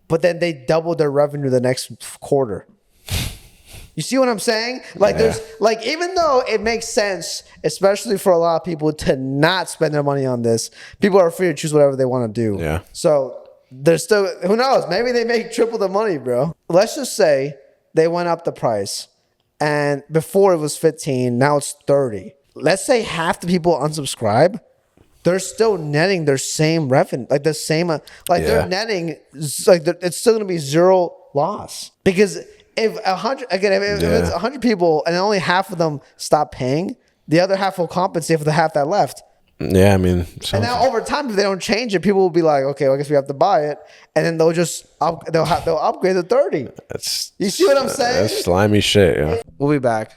But then they doubled their revenue the next quarter. You see what I'm saying? Like there's like, even though it makes sense, especially for a lot of people to not spend their money on this, people are free to choose whatever they want to do. Yeah. So there's still, who knows? Maybe they make triple the money, bro. Let's just say they went up the price, and before it was 15, now it's 30. Let's say half the people unsubscribe. They're still netting their same revenue, like the same, they're netting, like it's still going to be zero loss. Because if 100, again, if it's 100 people and only half of them stop paying, the other half will compensate for the half that left. Yeah, I mean, and now over time, if they don't change it, people will be like, okay, well, I guess we have to buy it, and then they'll just they'll upgrade to 30. You see what I'm saying? That's slimy shit. Yeah. We'll be back.